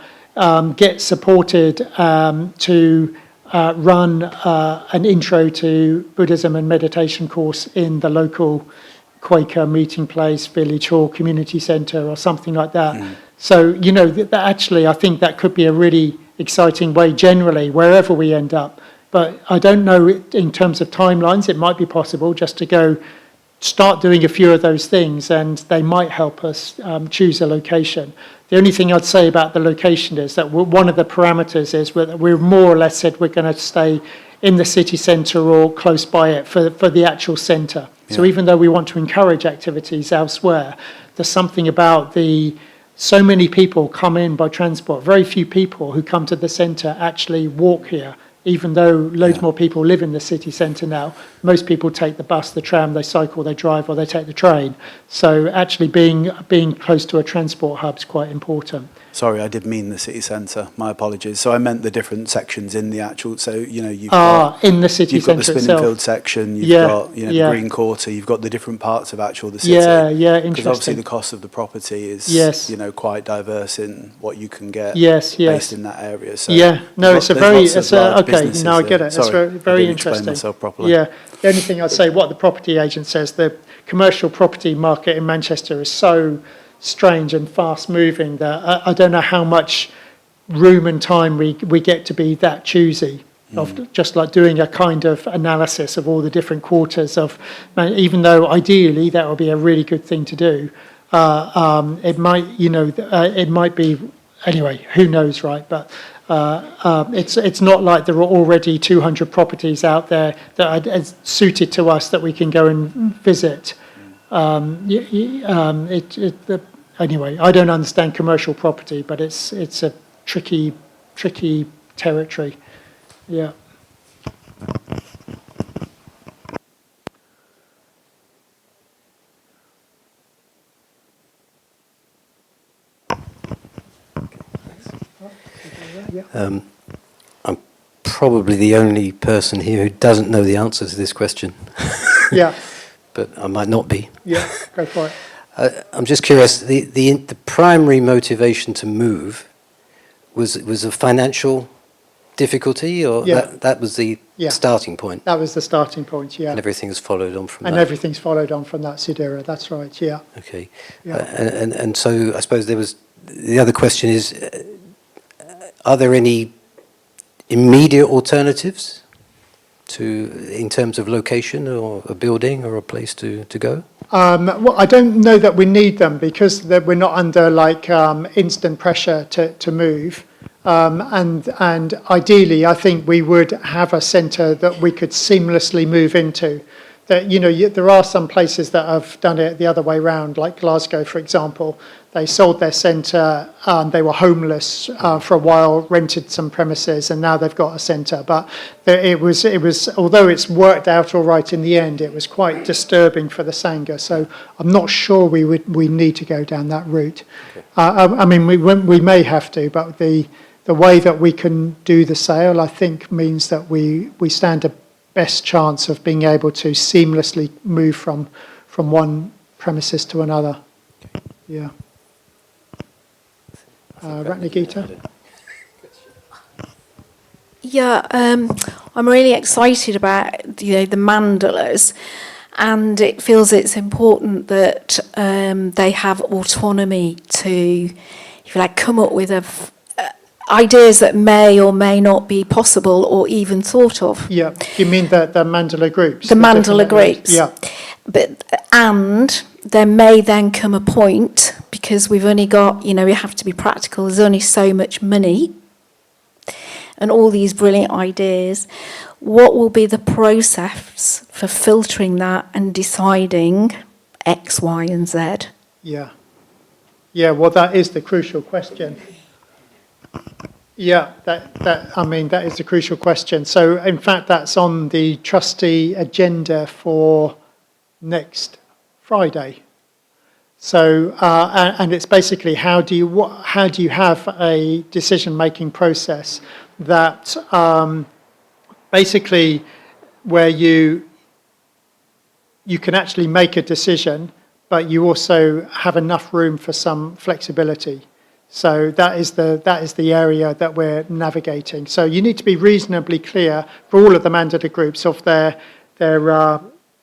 get supported to run an intro to Buddhism and meditation course in the local Quaker meeting place, village hall, community centre, or something like that. So, that actually, I think that could be a really exciting way generally, wherever we end up. But I don't know, in terms of timelines, it might be possible just to start doing a few of those things, and they might help us choose a location. The only thing I'd say about the location is that one of the parameters is we're more or less said we're going to stay in the city centre or close by it for the actual centre. So even though we want to encourage activities elsewhere, there's something about so many people come in by transport. Very few people who come to the centre actually walk here. Even though loads more people live in the city centre now, most people take the bus, the tram, they cycle, they drive, or they take the train. So actually being close to a transport hub is quite important. Sorry, I did mean the city centre. My apologies. So I meant the different sections in the actual. So you've got in the city centre itself. You've got the spinning field section. You've got the Green Quarter. You've got the different parts of the city. Interesting. Because obviously the cost of the property is quite diverse in what you can get. Based in that area. So it's a very businesses. no, I get it. It's Sorry, very, I very didn't explain interesting. myself properly. Yeah, the only thing I'd say, what the property agent says, the commercial property market in Manchester is so strange and fast moving that I don't know how much room and time we get to be that choosy. Of just like doing a kind of analysis of all the different quarters of, even though ideally that would be a really good thing to do, it might, it might be, anyway, who knows, right? But it's not like there are already 200 properties out there that are suited to us that we can go and visit. Anyway, I don't understand commercial property, but it's a tricky territory. Yeah. I'm probably the only person here who doesn't know the answer to this question. Yeah. But I might not be. Yeah, go for it. I'm just curious, the primary motivation to move was a financial difficulty, or that was the starting point? That was the starting point, yeah. And everything's followed on from that? And everything's followed on from that, Sudhira, that's right, yeah. Okay. Yeah. And so I suppose the other question is, are there any immediate alternatives in terms of location or a building or a place to go? Well, I don't know that we need them because we're not under instant pressure to move. And ideally, I think we would have a centre that we could seamlessly move into. That there are some places that have done it the other way around, like Glasgow, for example. They sold their centre, they were homeless for a while, rented some premises, and now they've got a centre. But it was although it's worked out all right in the end, it was quite disturbing for the Sangha. So I'm not sure we need to go down that route. Okay. I mean, we may have to, but the way that we can do the sale, I think, means that we stand a best chance of being able to seamlessly move from one premises to another. Okay. Yeah. Ratnagita? Yeah, I'm really excited about the mandalas, and it feels it's important that they have autonomy to, if you like, come up with ideas that may or may not be possible or even thought of. Yeah, you mean the mandala groups? The mandala groups. Yeah. And there may then come a point, because we've only got, we have to be practical, there's only so much money and all these brilliant ideas. What will be the process for filtering that and deciding X, Y, and Z? Yeah. Yeah, well, that is the crucial question. Yeah, that is the crucial question. So, in fact, that's on the trustee agenda for next Friday. So, and it's basically how do you have a decision-making process that basically where you can actually make a decision, but you also have enough room for some flexibility. So that is the area that we're navigating. So you need to be reasonably clear for all of the mandata groups of their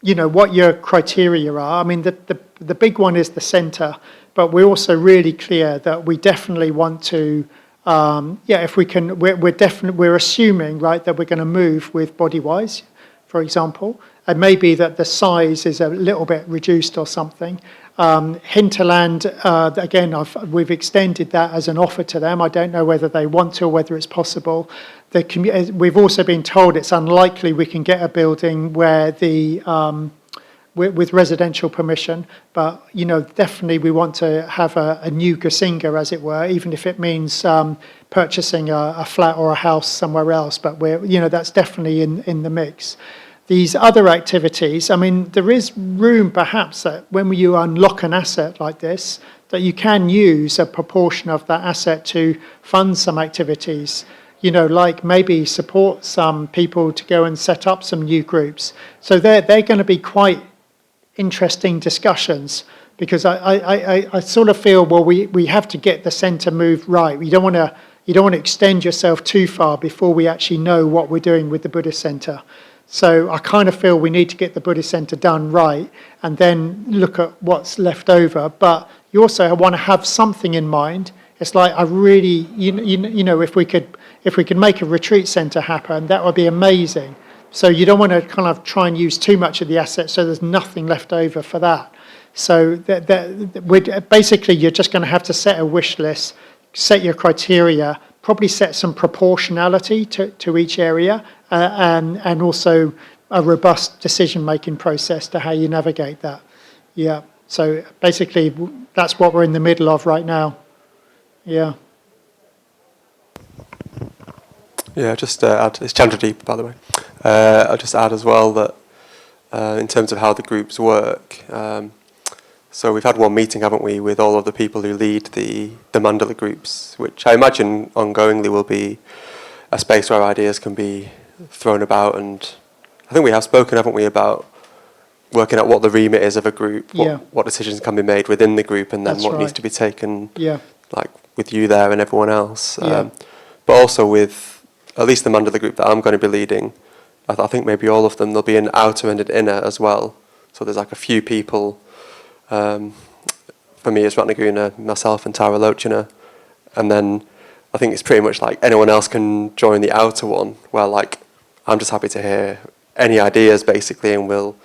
what your criteria are. I mean, the big one is the centre, but we're also really clear that we definitely want to, if we can, we're assuming, right, that we're going to move with Bodywise, for example. It may be that the size is a little bit reduced or something. Hinterland, again, we've extended that as an offer to them. I don't know whether they want to or whether it's possible. We've also been told it's unlikely we can get a building where with residential permission, but definitely we want to have a new Gasinga, as it were, even if it means purchasing a flat or a house somewhere else. But that's definitely in the mix. These other activities, I mean, there is room perhaps that when you unlock an asset like this, that you can use a proportion of that asset to fund some activities, like maybe support some people to go and set up some new groups. So they're going to be quite interesting discussions, because I sort of feel, well, we have to get the centre moved right. We don't want to you don't want to extend yourself too far before we actually know what we're doing with the Buddhist Centre. So I kind of feel we need to get the Buddhist Centre done right and then look at what's left over. But you also want to have something in mind. It's like I really, you know, if we could make a retreat centre happen, that would be amazing. So you don't want to kind of try and use too much of the assets so there's nothing left over for that. So basically you're just going to have to set a wish list, set your criteria, probably set some proportionality to each area, and also a robust decision-making process to how you navigate that. Yeah, so basically that's what we're in the middle of right now. Yeah. Yeah, just add, it's Chandradeep, by the way. I'll just add as well that in terms of how the groups work, so we've had one meeting, haven't we, with all of the people who lead the Mandala groups, which I imagine ongoingly will be a space where ideas can be thrown about. And I think we have spoken, haven't we, about working out what the remit is of a group, what decisions can be made within the group, and then what needs to be taken, like with you there and everyone else. But also with at least the Mandala group that I'm going to be leading, I think maybe all of them, there'll be an outer and an inner as well. So there's like a few people. For me, it's Ratnaguna, myself, and Tara Lochana, and then I think it's pretty much like anyone else can join the outer one, where like I'm just happy to hear any ideas basically, and we'll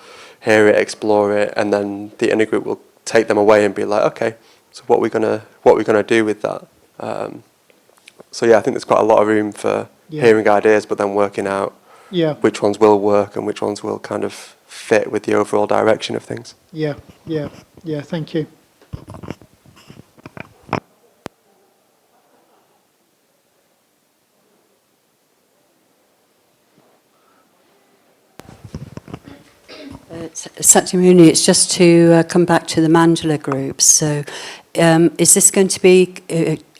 hear it, explore it, and then the inner group will take them away and be like, okay, so what we're gonna do with that. So yeah, I think there's quite a lot of room for hearing ideas, but then working out which ones will work and which ones will kind of fit with the overall direction of things. Yeah, thank you. Satyamuni, it's just to come back to the Mandala groups. So is this going to be,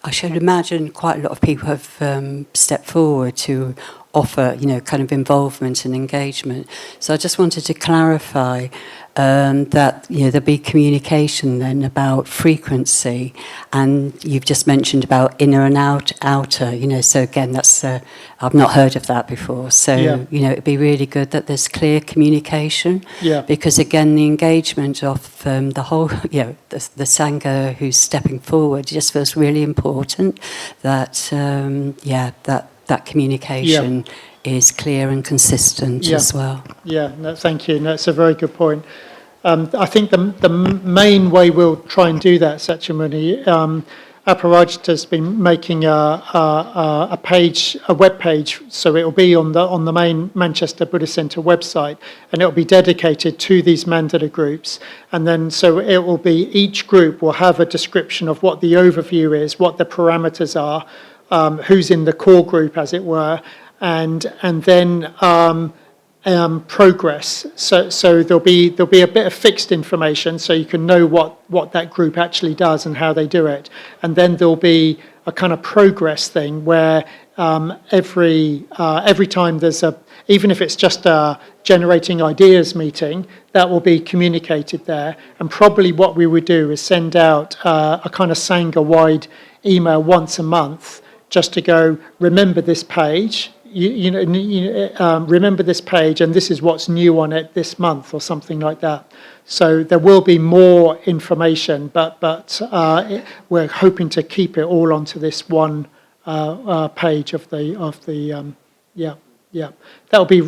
I should imagine quite a lot of people have stepped forward to offer, kind of involvement and engagement. So I just wanted to clarify that, there'll be communication then about frequency, and you've just mentioned about inner and outer, so again, that's, I've not heard of that before. So, it'd be really good that there's clear communication, because again, the engagement of the whole, the Sangha who's stepping forward just feels really important that, that communication is clear and consistent as well. Yeah, no, thank you. That's a very good point. I think the main way we'll try and do that, Satyamuni, Aparajita's been making a web page, so it'll be on the main Manchester Buddhist Centre website, and it'll be dedicated to these Mandala groups. And then so it will be, each group will have a description of what the overview is, what the parameters are, who's in the core group, as it were, and then progress. So there'll be a bit of fixed information, so you can know what that group actually does and how they do it. And then there'll be a kind of progress thing where every time there's even if it's just a generating ideas meeting, that will be communicated there. And probably what we would do is send out a kind of Sangha-wide email once a month, just to go, remember this page, remember this page, and this is what's new on it this month, or something like that. So there will be more information, but we're hoping to keep it all onto this one page of the That'll be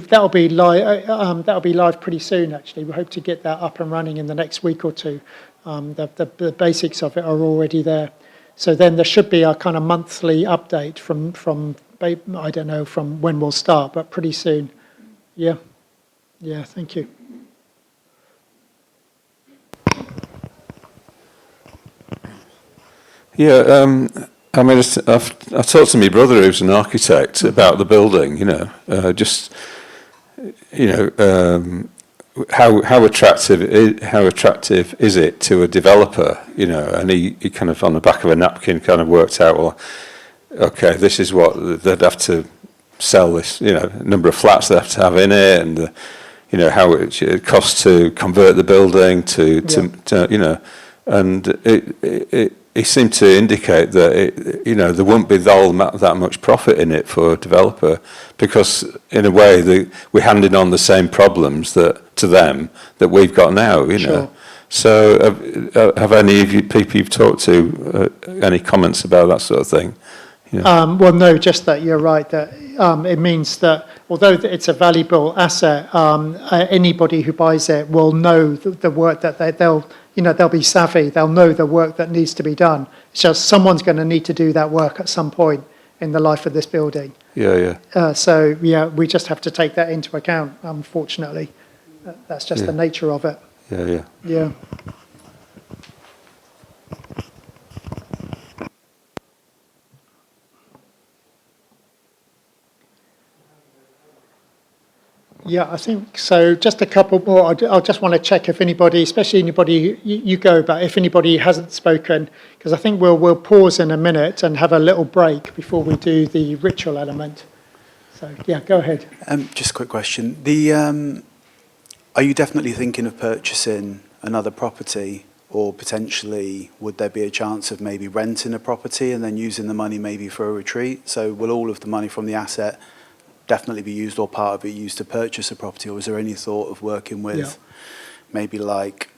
live pretty soon. Actually, we hope to get that up and running in the next week or two. The basics of it are already there. So then there should be a kind of monthly update from I don't know from when we'll start, but pretty soon. Yeah, thank you. Yeah, I mean, I've talked to my brother who's an architect about the building, how attractive is it to a developer, and he kind of on the back of a napkin kind of worked out, well, okay, this is what they'd have to sell this, number of flats they have to have in it, and how it costs to convert the building to and he seemed to indicate that there wouldn't be that much profit in it for a developer, because in a way we're handing on the same problems to them that we've got now. Sure. So have any of you people you've talked to any comments about that sort of thing? Yeah. Well, no, just that you're right, that it means that although it's a valuable asset, anybody who buys it will know the work that they'll be savvy, they'll know the work that needs to be done. It's just someone's going to need to do that work at some point in the life of this building. Yeah. So, we just have to take that into account, unfortunately. That's just the nature of it. Yeah. Yeah, I think so. Just a couple more. I'll just want to check if anybody, especially anybody you go, but if anybody hasn't spoken, because I think we'll pause in a minute and have a little break before we do the ritual element. So yeah, go ahead. Just a quick question. Are you definitely thinking of purchasing another property, or potentially would there be a chance of maybe renting a property and then using the money maybe for a retreat? So will all of the money from the asset definitely be used, or part of it used to purchase a property, or is there any thought of working with maybe like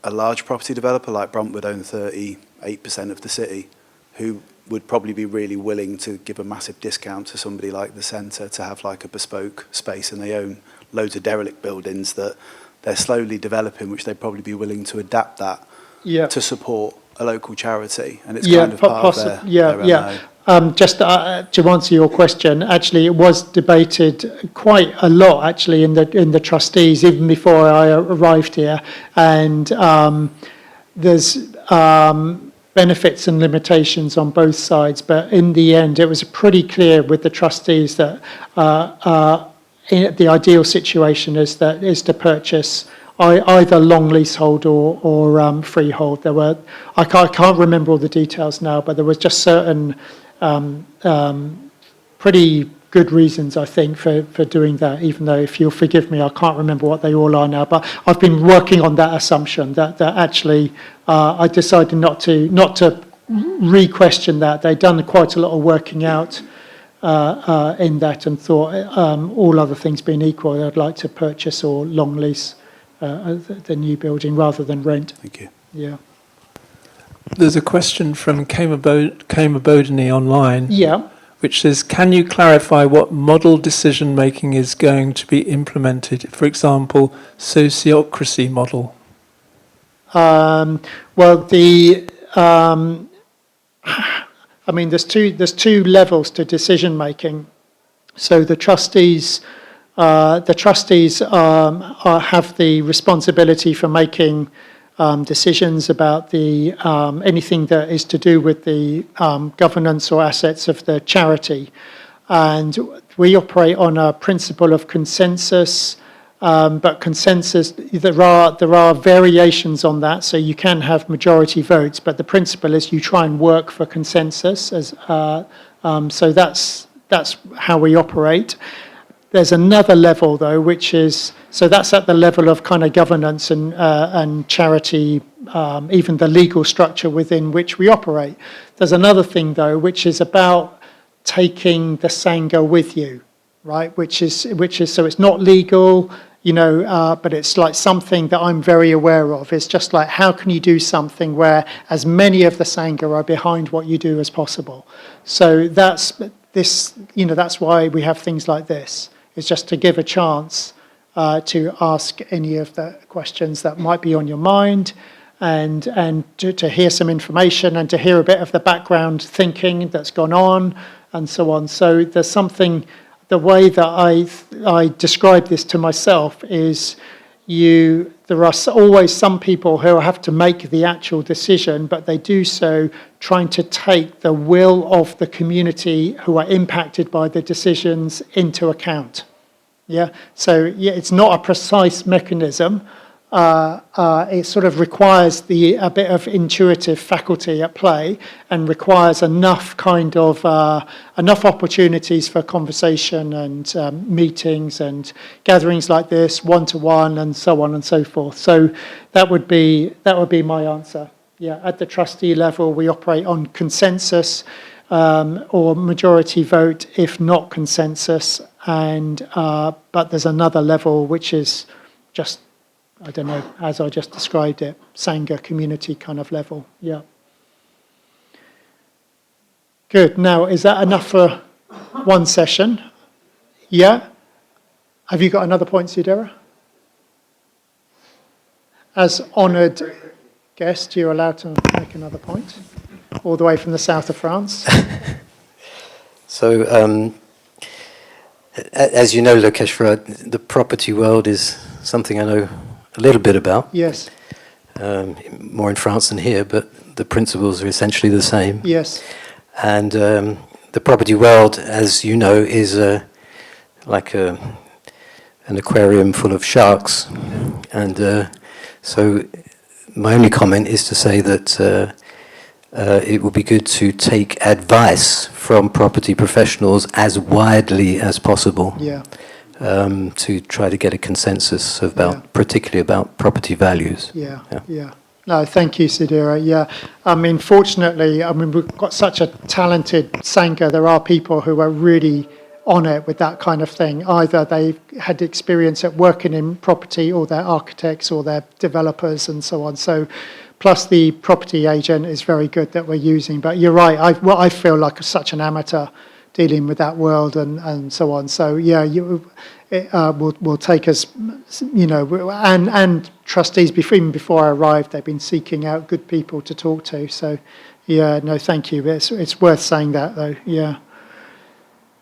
a large property developer like Bruntwood own 38% of the city, who would probably be really willing to give a massive discount to somebody like the centre to have like a bespoke space, and they own loads of derelict buildings that they're slowly developing, which they'd probably be willing to adapt that to support a local charity, and it's kind of part of their MO. Just to answer your question, actually, it was debated quite a lot actually in the trustees even before I arrived here, and there's benefits and limitations on both sides. But in the end, it was pretty clear with the trustees that the ideal situation is to purchase either long leasehold or freehold. I can't remember all the details now, but there was just certain pretty good reasons, I think, for doing that, even though, if you'll forgive me, I can't remember what they all are now, but I've been working on that assumption that actually I decided not to re-question that. They'd done quite a lot of working out in that, and thought all other things being equal, I'd like to purchase or long lease the new building rather than rent. Thank you. Yeah. There's a question from Bodini online, which says, can you clarify what model decision making is going to be implemented? For example, sociocracy model. There's two levels to decision making. So the trustees have the responsibility for making decisions about anything that is to do with the governance or assets of the charity, and we operate on a principle of consensus. But consensus, there are variations on that, so you can have majority votes, but the principle is you try and work for consensus. So that's how we operate. There's another level, though, that's at the level of kind of governance and charity, even the legal structure within which we operate. There's another thing, though, which is about taking the Sangha with you, right? Which is so it's not legal, but it's like something that I'm very aware of. It's just like, how can you do something where as many of the Sangha are behind what you do as possible? So that's why we have things like this. It's just to give a chance to ask any of the questions that might be on your mind, and to hear some information, and to hear a bit of the background thinking that's gone on, and so on. So there's something, the way that I describe this to myself is there are always some people who have to make the actual decision, but they do so trying to take the will of the community who are impacted by the decisions into account. So it's not a precise mechanism. It sort of requires a bit of intuitive faculty at play, and requires enough opportunities for conversation and meetings and gatherings like this, one-to-one, and so on and so forth. So that would be my answer. Yeah, at the trustee level, we operate on consensus or majority vote, if not consensus. And but there's another level which is just, I don't know, as I just described it, Sangha community kind of level. Yeah. Good. Now, is that enough for one session? Yeah. Have you got another point, Sudhira? As honoured guest, you're allowed to make another point, all the way from the south of France. So, as you know, Lokeshwara, the property world is something I know a little bit about. Yes. More in France than here, but the principles are essentially the same. Yes. And the property world, as you know, is like an aquarium full of sharks. And so my only comment is to say that it would be good to take advice from property professionals as widely as possible. Yeah. To try to get a consensus about, particularly about property values. Yeah. No, thank you, Sudhira. Yeah, I mean, fortunately, we've got such a talented Sangha. There are people who are really on it with that kind of thing. Either they've had experience at working in property, or they're architects, or they're developers, and so on. So, plus the property agent is very good that we're using. But you're right. I feel like such an amateur dealing with that world and so on. So yeah, will take us, you know, and trustees even before I arrived, they've been seeking out good people to talk to. So yeah, no, thank you. It's worth saying that though. Yeah.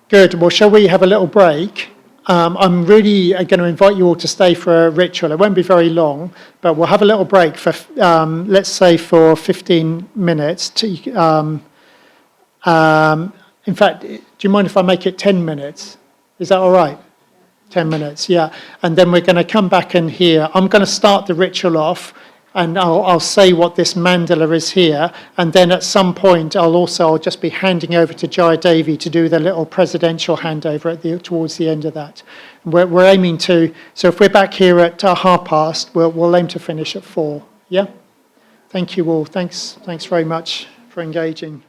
Good. Well, shall we have a little break? I'm really going to invite you all to stay for a ritual. It won't be very long, but we'll have a little break for, let's say, for 15 minutes. In fact, do you mind if I make it 10 minutes? Is that all right? 10 minutes, yeah. And then we're going to come back in here. I'm going to start the ritual off, and I'll say what this mandala is here. And then at some point, I'll just be handing over to Jaya Devi to do the little presidential handover towards the end of that. We're aiming to, so if we're back here at past, we'll aim to finish at 4. Yeah? Thank you all. Thanks very much for engaging.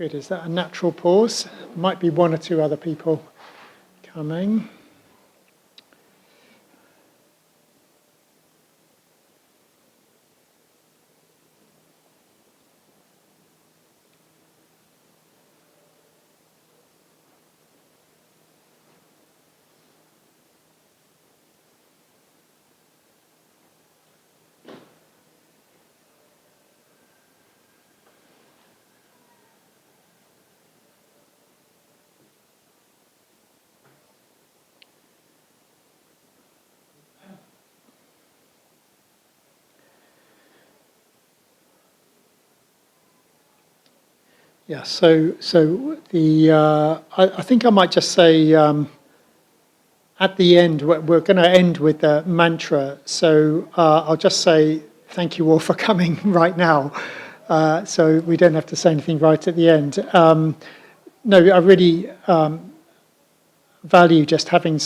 Good, is that a natural pause? Might be one or two other people coming. Yeah, so I think I might just say at the end, we're going to end with the mantra. So I'll just say thank you all for coming right now. So we don't have to say anything right at the end. No, I really value just having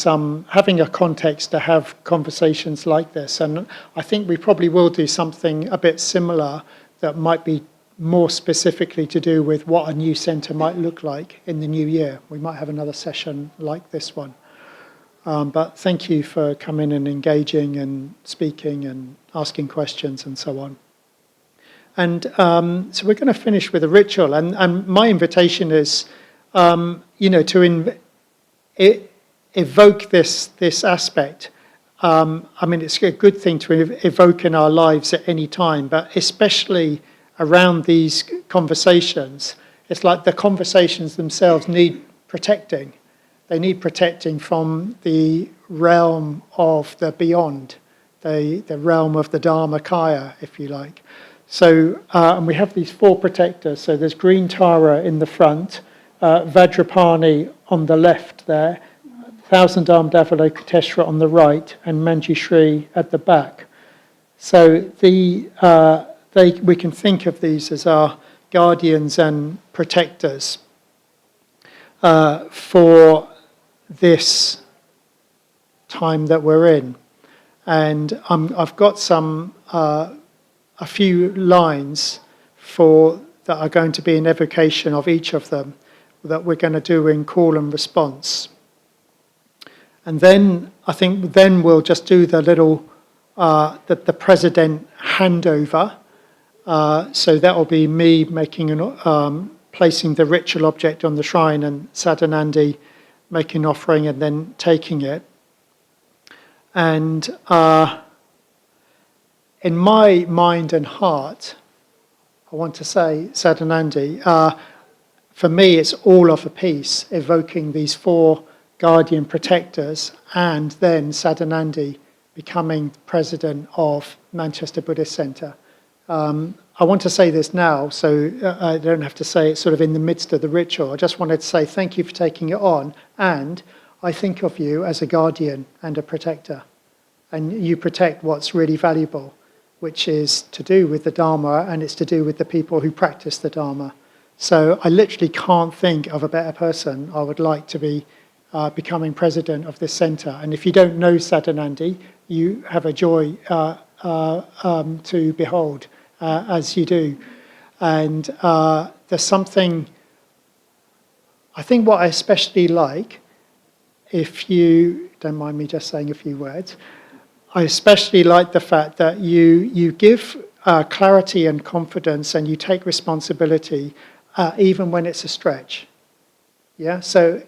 a context to have conversations like this. And I think we probably will do something a bit similar that might be more specifically to do with what a new centre might look like in the new year. We might have another session like this one. But thank you for coming and engaging and speaking and asking questions and so on. And so we're going to finish with a ritual. And my invitation is, to evoke this aspect. I mean, it's a good thing to evoke in our lives at any time, but especially around these conversations, it's like the conversations themselves need protecting. They need protecting from the realm of the beyond, the realm of the Dharmakaya, if you like. So, and we have these four protectors. So there's green Tara in the front, Vajrapani on the left there, Thousand-Armed Avalokiteshvara on the right, and Manjushri at the back. So we can think of these as our guardians and protectors for this time that we're in. And I've got a few lines that are going to be an evocation of each of them that we're going to do in call and response. And then I think we'll just do the little the president handover. So that will be me placing the ritual object on the shrine and Sadhanandi making an offering and then taking it. And in my mind and heart, I want to say, Sadhanandi, for me it's all of a piece, evoking these four guardian protectors and then Sadhanandi becoming president of Manchester Buddhist Centre. I want to say this now, so I don't have to say it sort of in the midst of the ritual. I just wanted to say thank you for taking it on, and I think of you as a guardian and a protector. And you protect what's really valuable, which is to do with the Dharma, and it's to do with the people who practice the Dharma. So I literally can't think of a better person I would like to be becoming president of this centre. And if you don't know Sadhanandi, you have a joy to behold as you do. And there's something, I think what I especially like, if you don't mind me just saying a few words, I especially like the fact that you give clarity and confidence, and you take responsibility even when it's a stretch. Yeah, so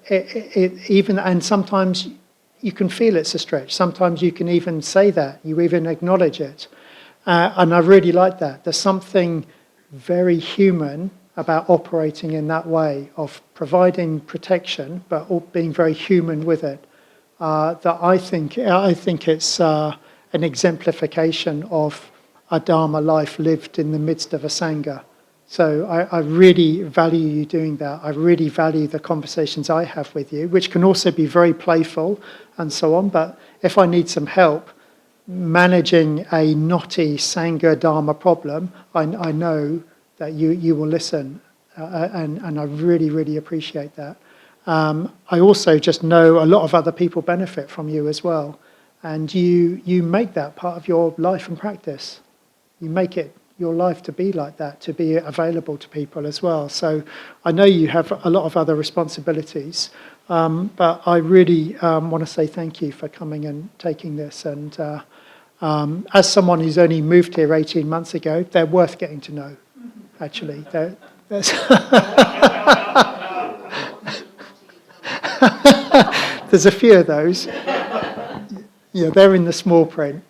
even, and sometimes you can feel it's a stretch. Sometimes you can even say that, you even acknowledge it. And I really like that. There's something very human about operating in that way, of providing protection, but being very human with it. That I think it's an exemplification of a Dharma life lived in the midst of a Sangha. So I really value you doing that. I really value the conversations I have with you, which can also be very playful and so on. But if I need some help managing a knotty Sangha Dharma problem, I know that you will listen. And I really, really appreciate that. I also just know a lot of other people benefit from you as well. And you make that part of your life and practice. You make it your life to be like that, to be available to people as well. So I know you have a lot of other responsibilities, but I really want to say thank you for coming and taking this. And as someone who's only moved here 18 months ago, they're worth getting to know, actually. There's a few of those. Yeah, they're in the small print.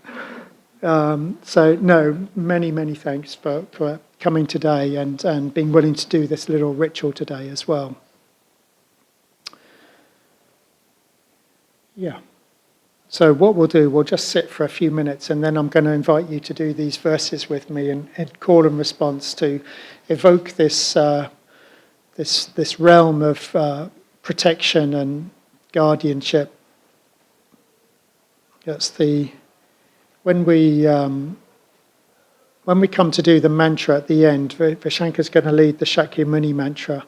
So no, many, many thanks for coming today and being willing to do this little ritual today as well. Yeah. So what we'll do, we'll just sit for a few minutes, and then I'm going to invite you to do these verses with me and call and response to evoke this this realm of protection and guardianship. That's when we come to do the mantra at the end. Vishankar's going to lead the Shakyamuni mantra,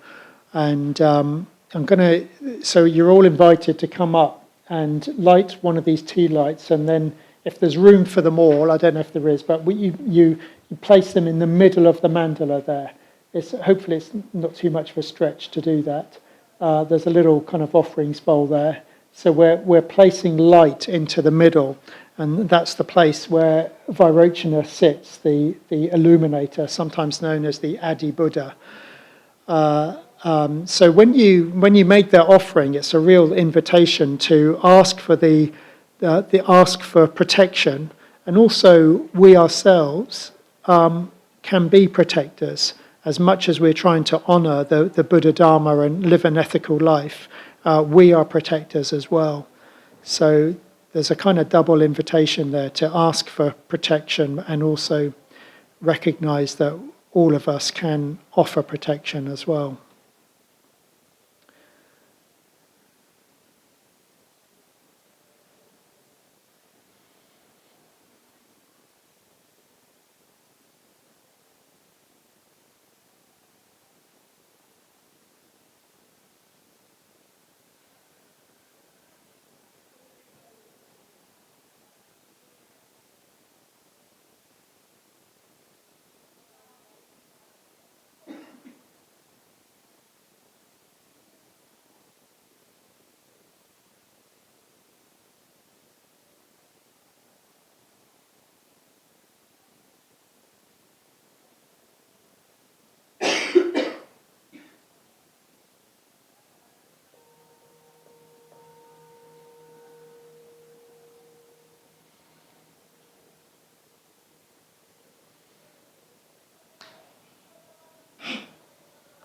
and so you're all invited to come up and light one of these tea lights, and then if there's room for them all, I don't know if there is, but you place them in the middle of the mandala there. Hopefully it's not too much of a stretch to do that. There's a little kind of offerings bowl there. So we're placing light into the middle, and that's the place where Vairochana sits, the illuminator, sometimes known as the Adi Buddha. So when you make that offering, it's a real invitation to ask for ask for protection, and also we ourselves can be protectors as much as we're trying to honour the Buddha Dharma and live an ethical life. We are protectors as well. So there's a kind of double invitation there to ask for protection and also recognise that all of us can offer protection as well.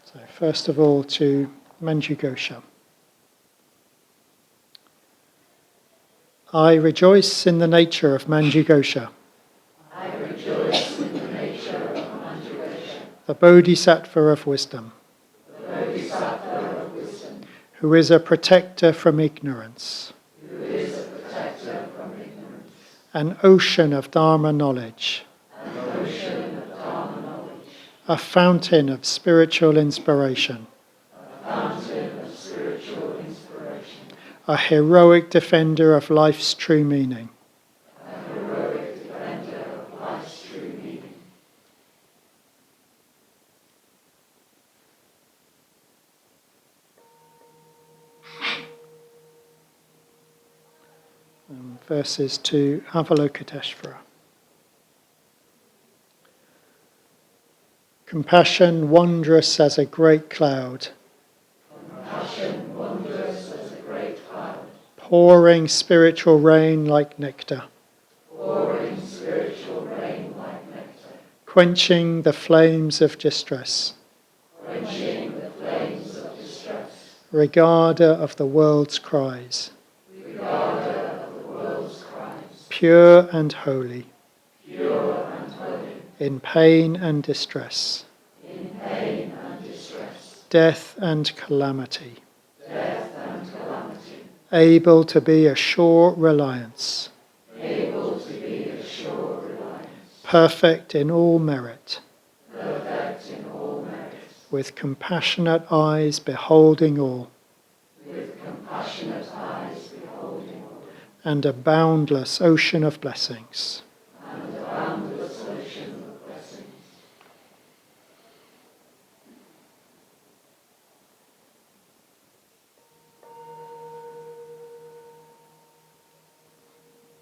So first of all, to Manjughosha. I rejoice in the nature of Manjughosha. I rejoice in the nature of Manjughosha, The Bodhisattva of wisdom. the Bodhisattva of wisdom, Who is a protector from ignorance. who is a protector from ignorance, An ocean of Dharma knowledge. an ocean of Dharma knowledge, A fountain of spiritual inspiration. a fountain of spiritual inspiration, A heroic defender of life's true meaning. a heroic defender of life's true meaning. And verses to Avalokiteshvara. Compassion wondrous as a great cloud. Compassion wondrous as a great cloud. Pouring spiritual rain like nectar. Pouring spiritual rain like nectar. Quenching the flames of distress. Quenching the flames of distress. Regarder of the world's cries. Regarder of the world's cries. Pure and holy. Pure and holy. In pain and distress. In pain and distress. Death and calamity. Death and calamity. Able to be a sure reliance. Able to be a sure reliance. Perfect in all merit. Perfect in all merit. With compassionate eyes beholding all. With compassionate eyes beholding all. And a boundless ocean of blessings. And a boundless ocean of blessings.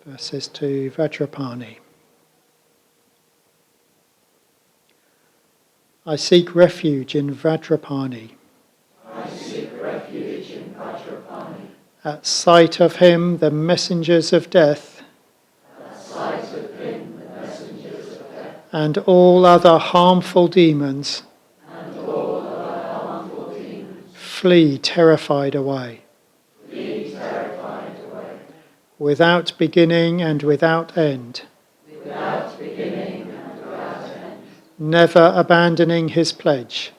Verses to Vajrapani. I seek refuge in Vajrapani. I seek refuge in Vajrapani. At sight of him, the messengers of death. At sight of him, the messengers of death. And all other harmful demons. And all other harmful demons. Flee terrified away. Flee terrified away. Without beginning and without end. Without beginning and without end. Never abandoning his pledge.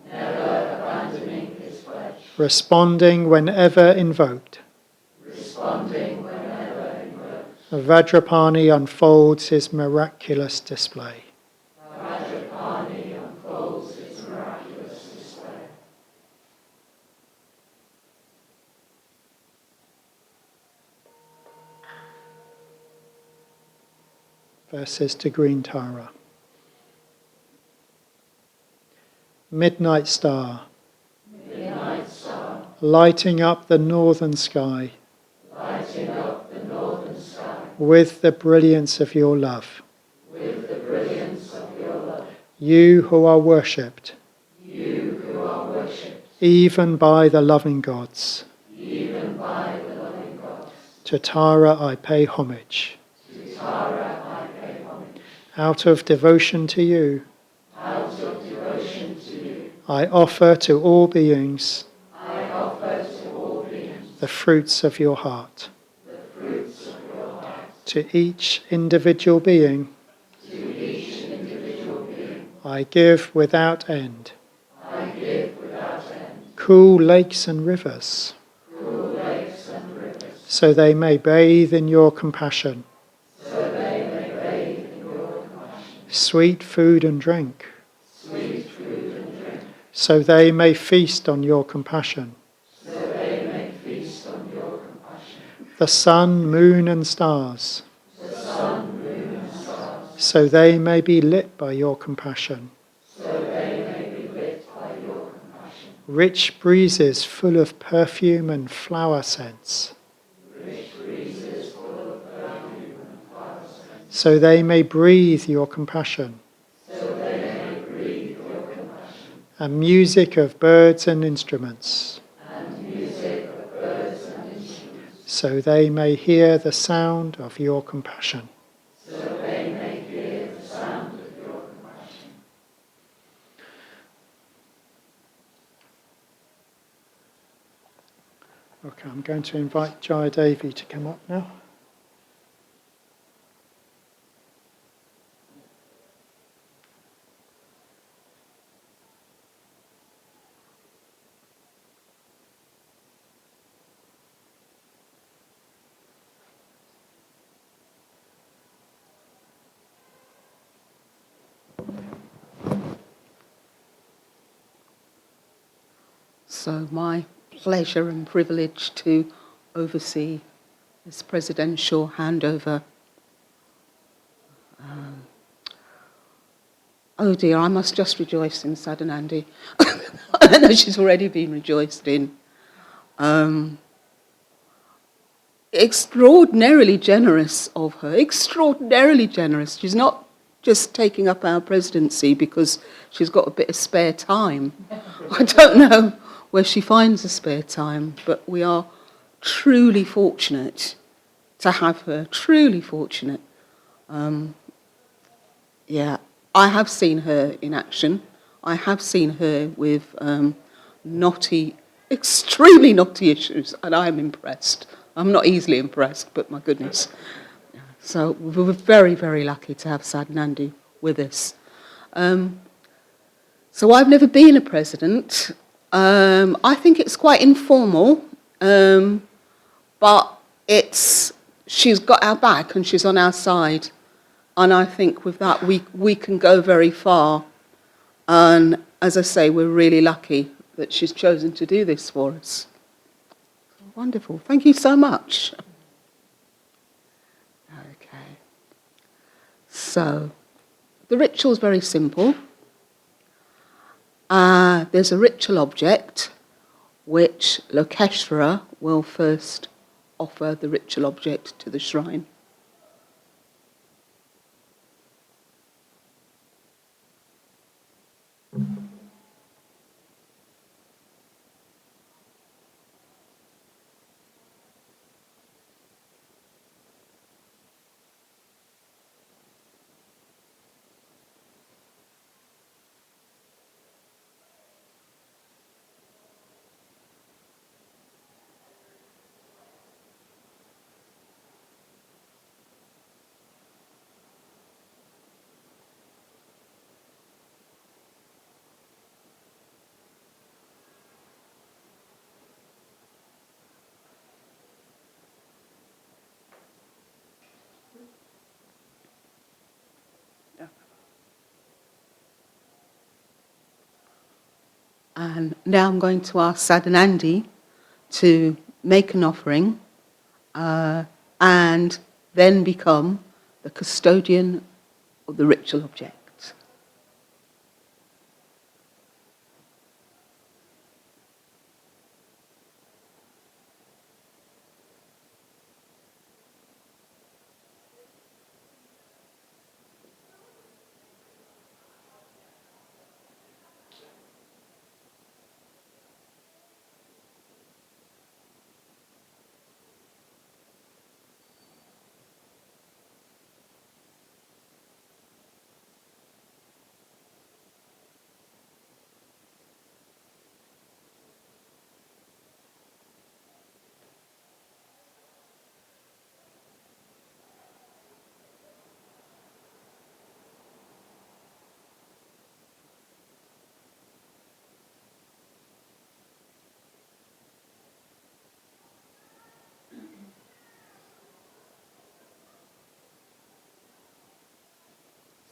Never abandoning his pledge. Responding whenever invoked. Responding whenever invoked. Vajrapani unfolds his miraculous display. Vajrapani unfolds its miraculous display. Verses to Green Tara. Midnight star. Midnight star. Lighting up the northern sky. Lighting up the northern sky. With the brilliance of your love. With the brilliance of your love. You who are worshipped. You who are worshipped. Even by the loving gods. Even by the loving gods. To Tara I pay homage. To Tara I pay homage. Out of devotion to you. Out of devotion to you. I offer to all beings. I offer to all beings. The fruits of your heart. The fruits of your heart. To each individual being. To each individual being. I give without end. I give without end. Cool lakes and rivers. Cool lakes and rivers. So they may bathe in your compassion. So they may bathe in your compassion. Sweet food and drink. Sweet food and drink. So they may feast on your compassion. So they may feast on your compassion. The sun, moon and stars. The sun, moon and stars. So they may be lit by your compassion. So they may be lit by your compassion. Rich breezes full of perfume and flower scents. Rich breezes full of perfume and flower scents. So they may breathe your compassion. So they may breathe your compassion. And music of birds and instruments. And music of birds and instruments. So they may hear the sound of your compassion. So they may hear the sound of your compassion. Okay, I'm going to invite Jaya Devi to come up now. So my pleasure and privilege to oversee this presidential handover. Oh dear, I must just rejoice in Sadhanandi. I know she's already been rejoiced in. extraordinarily generous of her, extraordinarily generous. She's not just taking up our presidency because she's got a bit of spare time. I don't know where she finds the spare time, but we are truly fortunate to have her, truly fortunate. Yeah, I have seen her in action. I have seen her with naughty, extremely naughty issues, and I'm impressed. I'm not easily impressed, but my goodness. So we were very, very lucky to have Sadhanandi with us. So I've never been a president. I think it's quite informal, but she's got our back and she's on our side. And I think with that we can go very far. And as I say, we're really lucky that she's chosen to do this for us. Wonderful. Thank you so much. Okay. So the ritual is very simple. There's a ritual object which Lokeshvara will first offer the ritual object to the shrine. And now I'm going to ask Sadhanandi to make an offering and then become the custodian of the ritual object.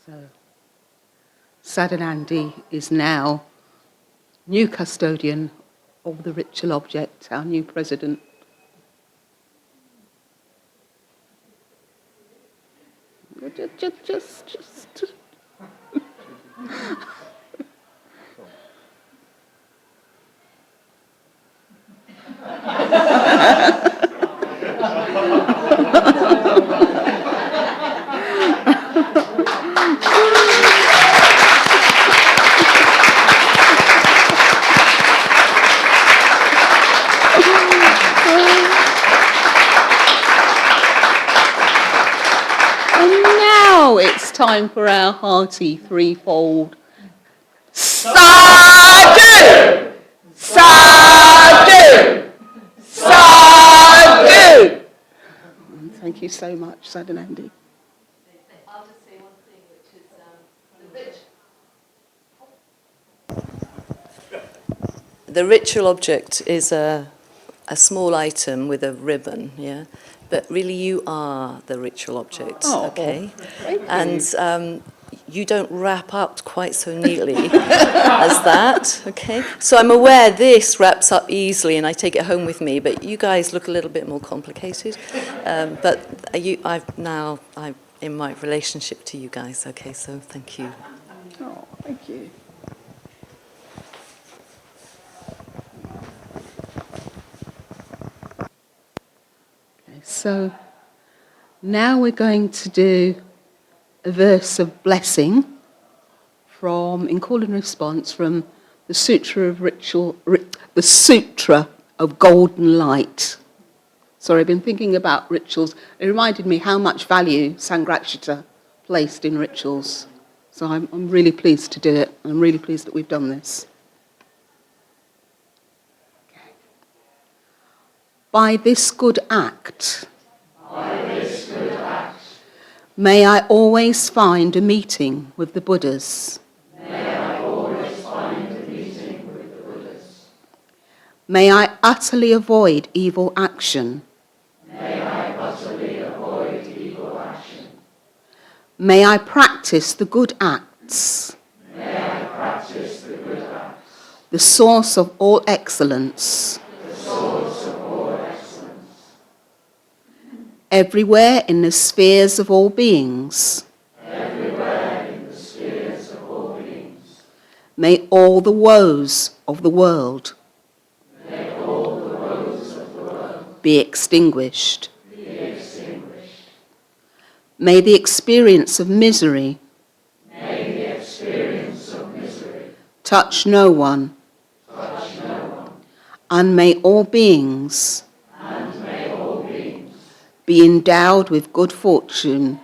So Sadhanandi is now new custodian of the ritual object, our new president. Just. It's time for our hearty threefold. Sadhu! Sadhu! Sadhu! Thank you so much, Sadhanandi. I'll just say one thing, which is the ritual object is a small item with a ribbon, yeah? But really you are the ritual object, okay? And you don't wrap up quite so neatly as that, okay? So I'm aware this wraps up easily and I take it home with me, but you guys look a little bit more complicated. But I'm in my relationship to you guys, okay? So thank you. Oh, thank you. So now we're going to do a verse of blessing in call and response from the Sutra of Golden Light. Sorry, I've been thinking about rituals. It reminded me how much value Sangha placed in rituals. So I'm really pleased to do it. I'm really pleased that we've done this. Okay. By this good act, may I always find a meeting with the Buddhas. May I utterly avoid evil action. May I practice the good acts. The source of all excellence. Everywhere in the spheres of all beings. May all the woes of the world be extinguished. May the experience of misery touch no one. And may all beings be endowed with good fortune.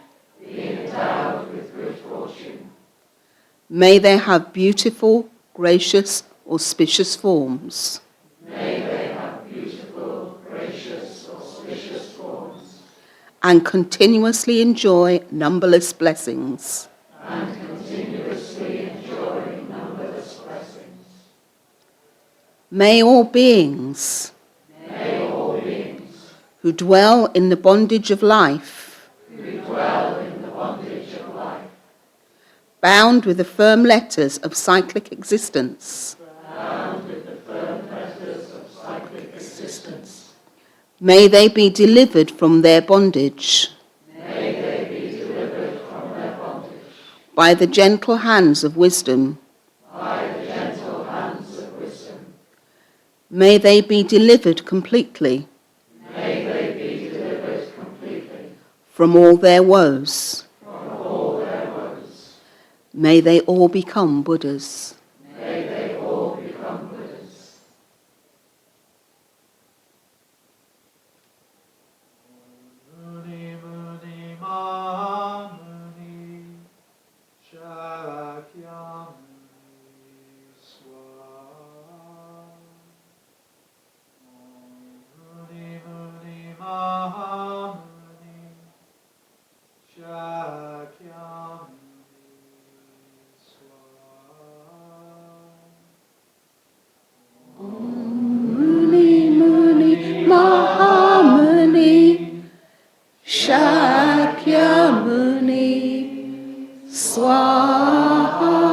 May they have beautiful, gracious, auspicious forms. And continuously enjoy numberless blessings. May all beings who dwell in the bondage of life, bound with the firm letters of cyclic existence, may they be delivered from their bondage. By the gentle hands of wisdom. May they be delivered completely. From all their woes. May they all become Buddhas. Swaha.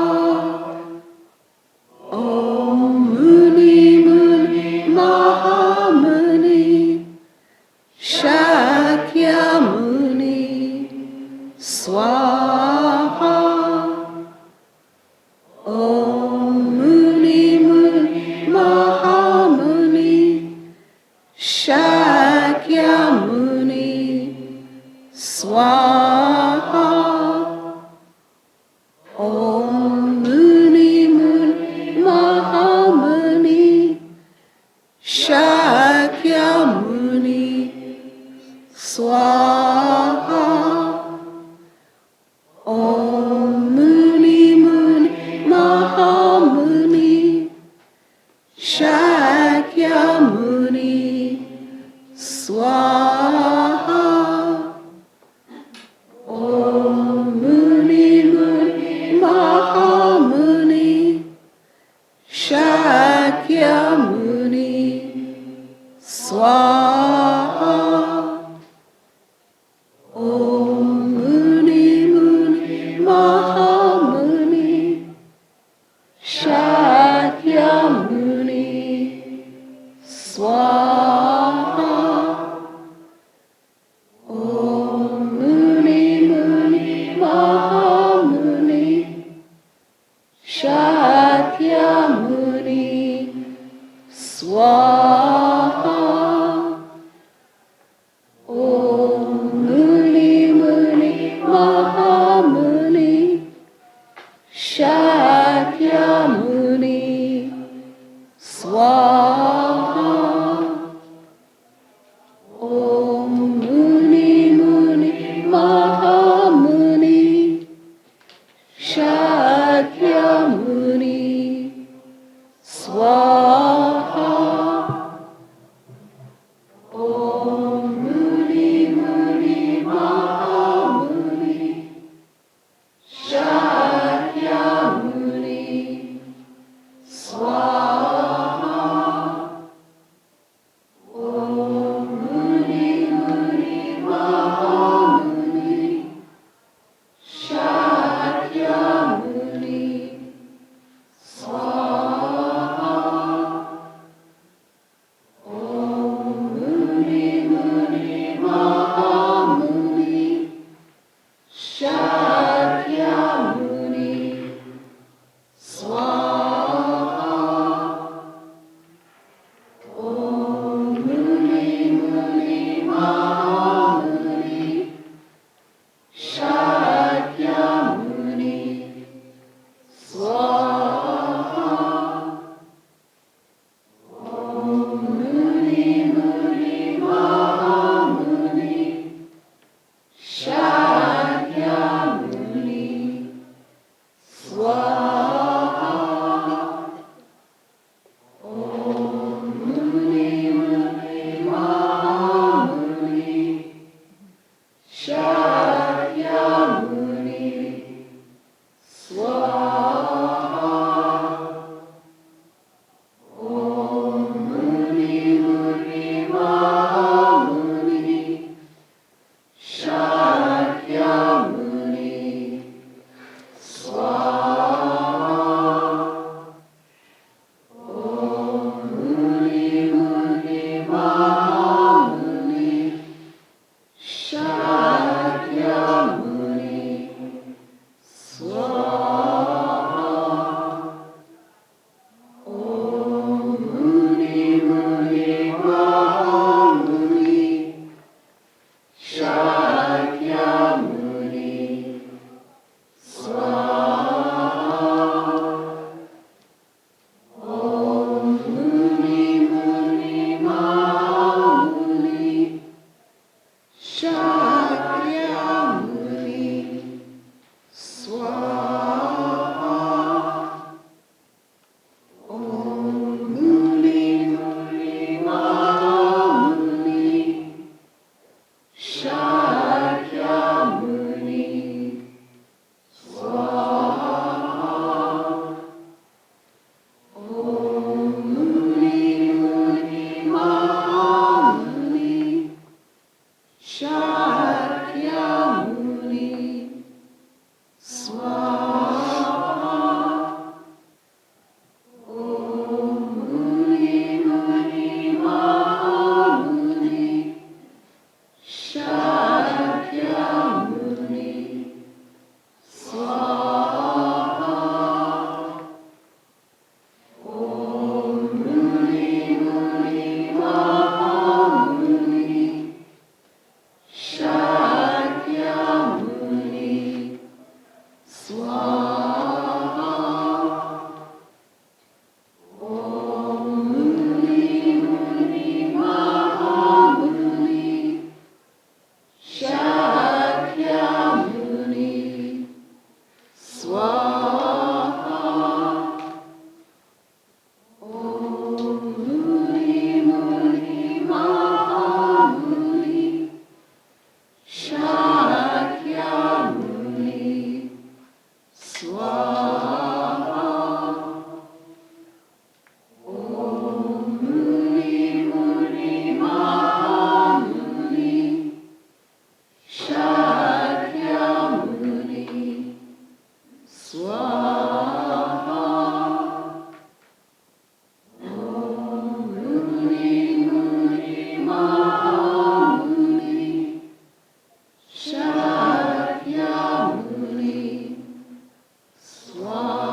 Shakyamuni Swaha. Om Muni Muni Mahamuni Shakyamuni Swaha. Om Muni Muni Mahamuni Shakyamuni Swaha. Om Muni Muni Mahamuni Shakyamuni Swaha. Om Muni Muni Mahamuni Shakyamuni Swaha. Om Muni Muni Mahamuni Shakyamuni Swaha. Om Muni Muni Mahamuni Shakyamuni Swaha. Om Muni Muni Mahamuni Shakyamuni Swaha. Om Muni Muni Mahamuni Shakyamuni Swaha. Om Muni Muni Mahamuni Shakyamuni Swaha. Om Muni Muni Mahamuni Shakyamuni Swaha. Om Muni Muni Mahamuni Shakyamuni Swaha. Om Muni Muni Mahamuni Shakyamuni Swaha. Om Muni Muni Mahamuni Shakyamuni Swaha. Om Muni Muni Mahamuni Shakyamuni Swaha. Om Muni Muni Mahamuni Shakyamuni Swaha. Om Muni Muni Mahamuni Shakyamuni Swaha. Om Muni Muni Mahamuni Shakyamuni Swaha. Om Muni Muni Mahamuni Shakyamuni Swaha. Om Muni Muni Mahamuni Shakyamuni Swaha.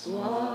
One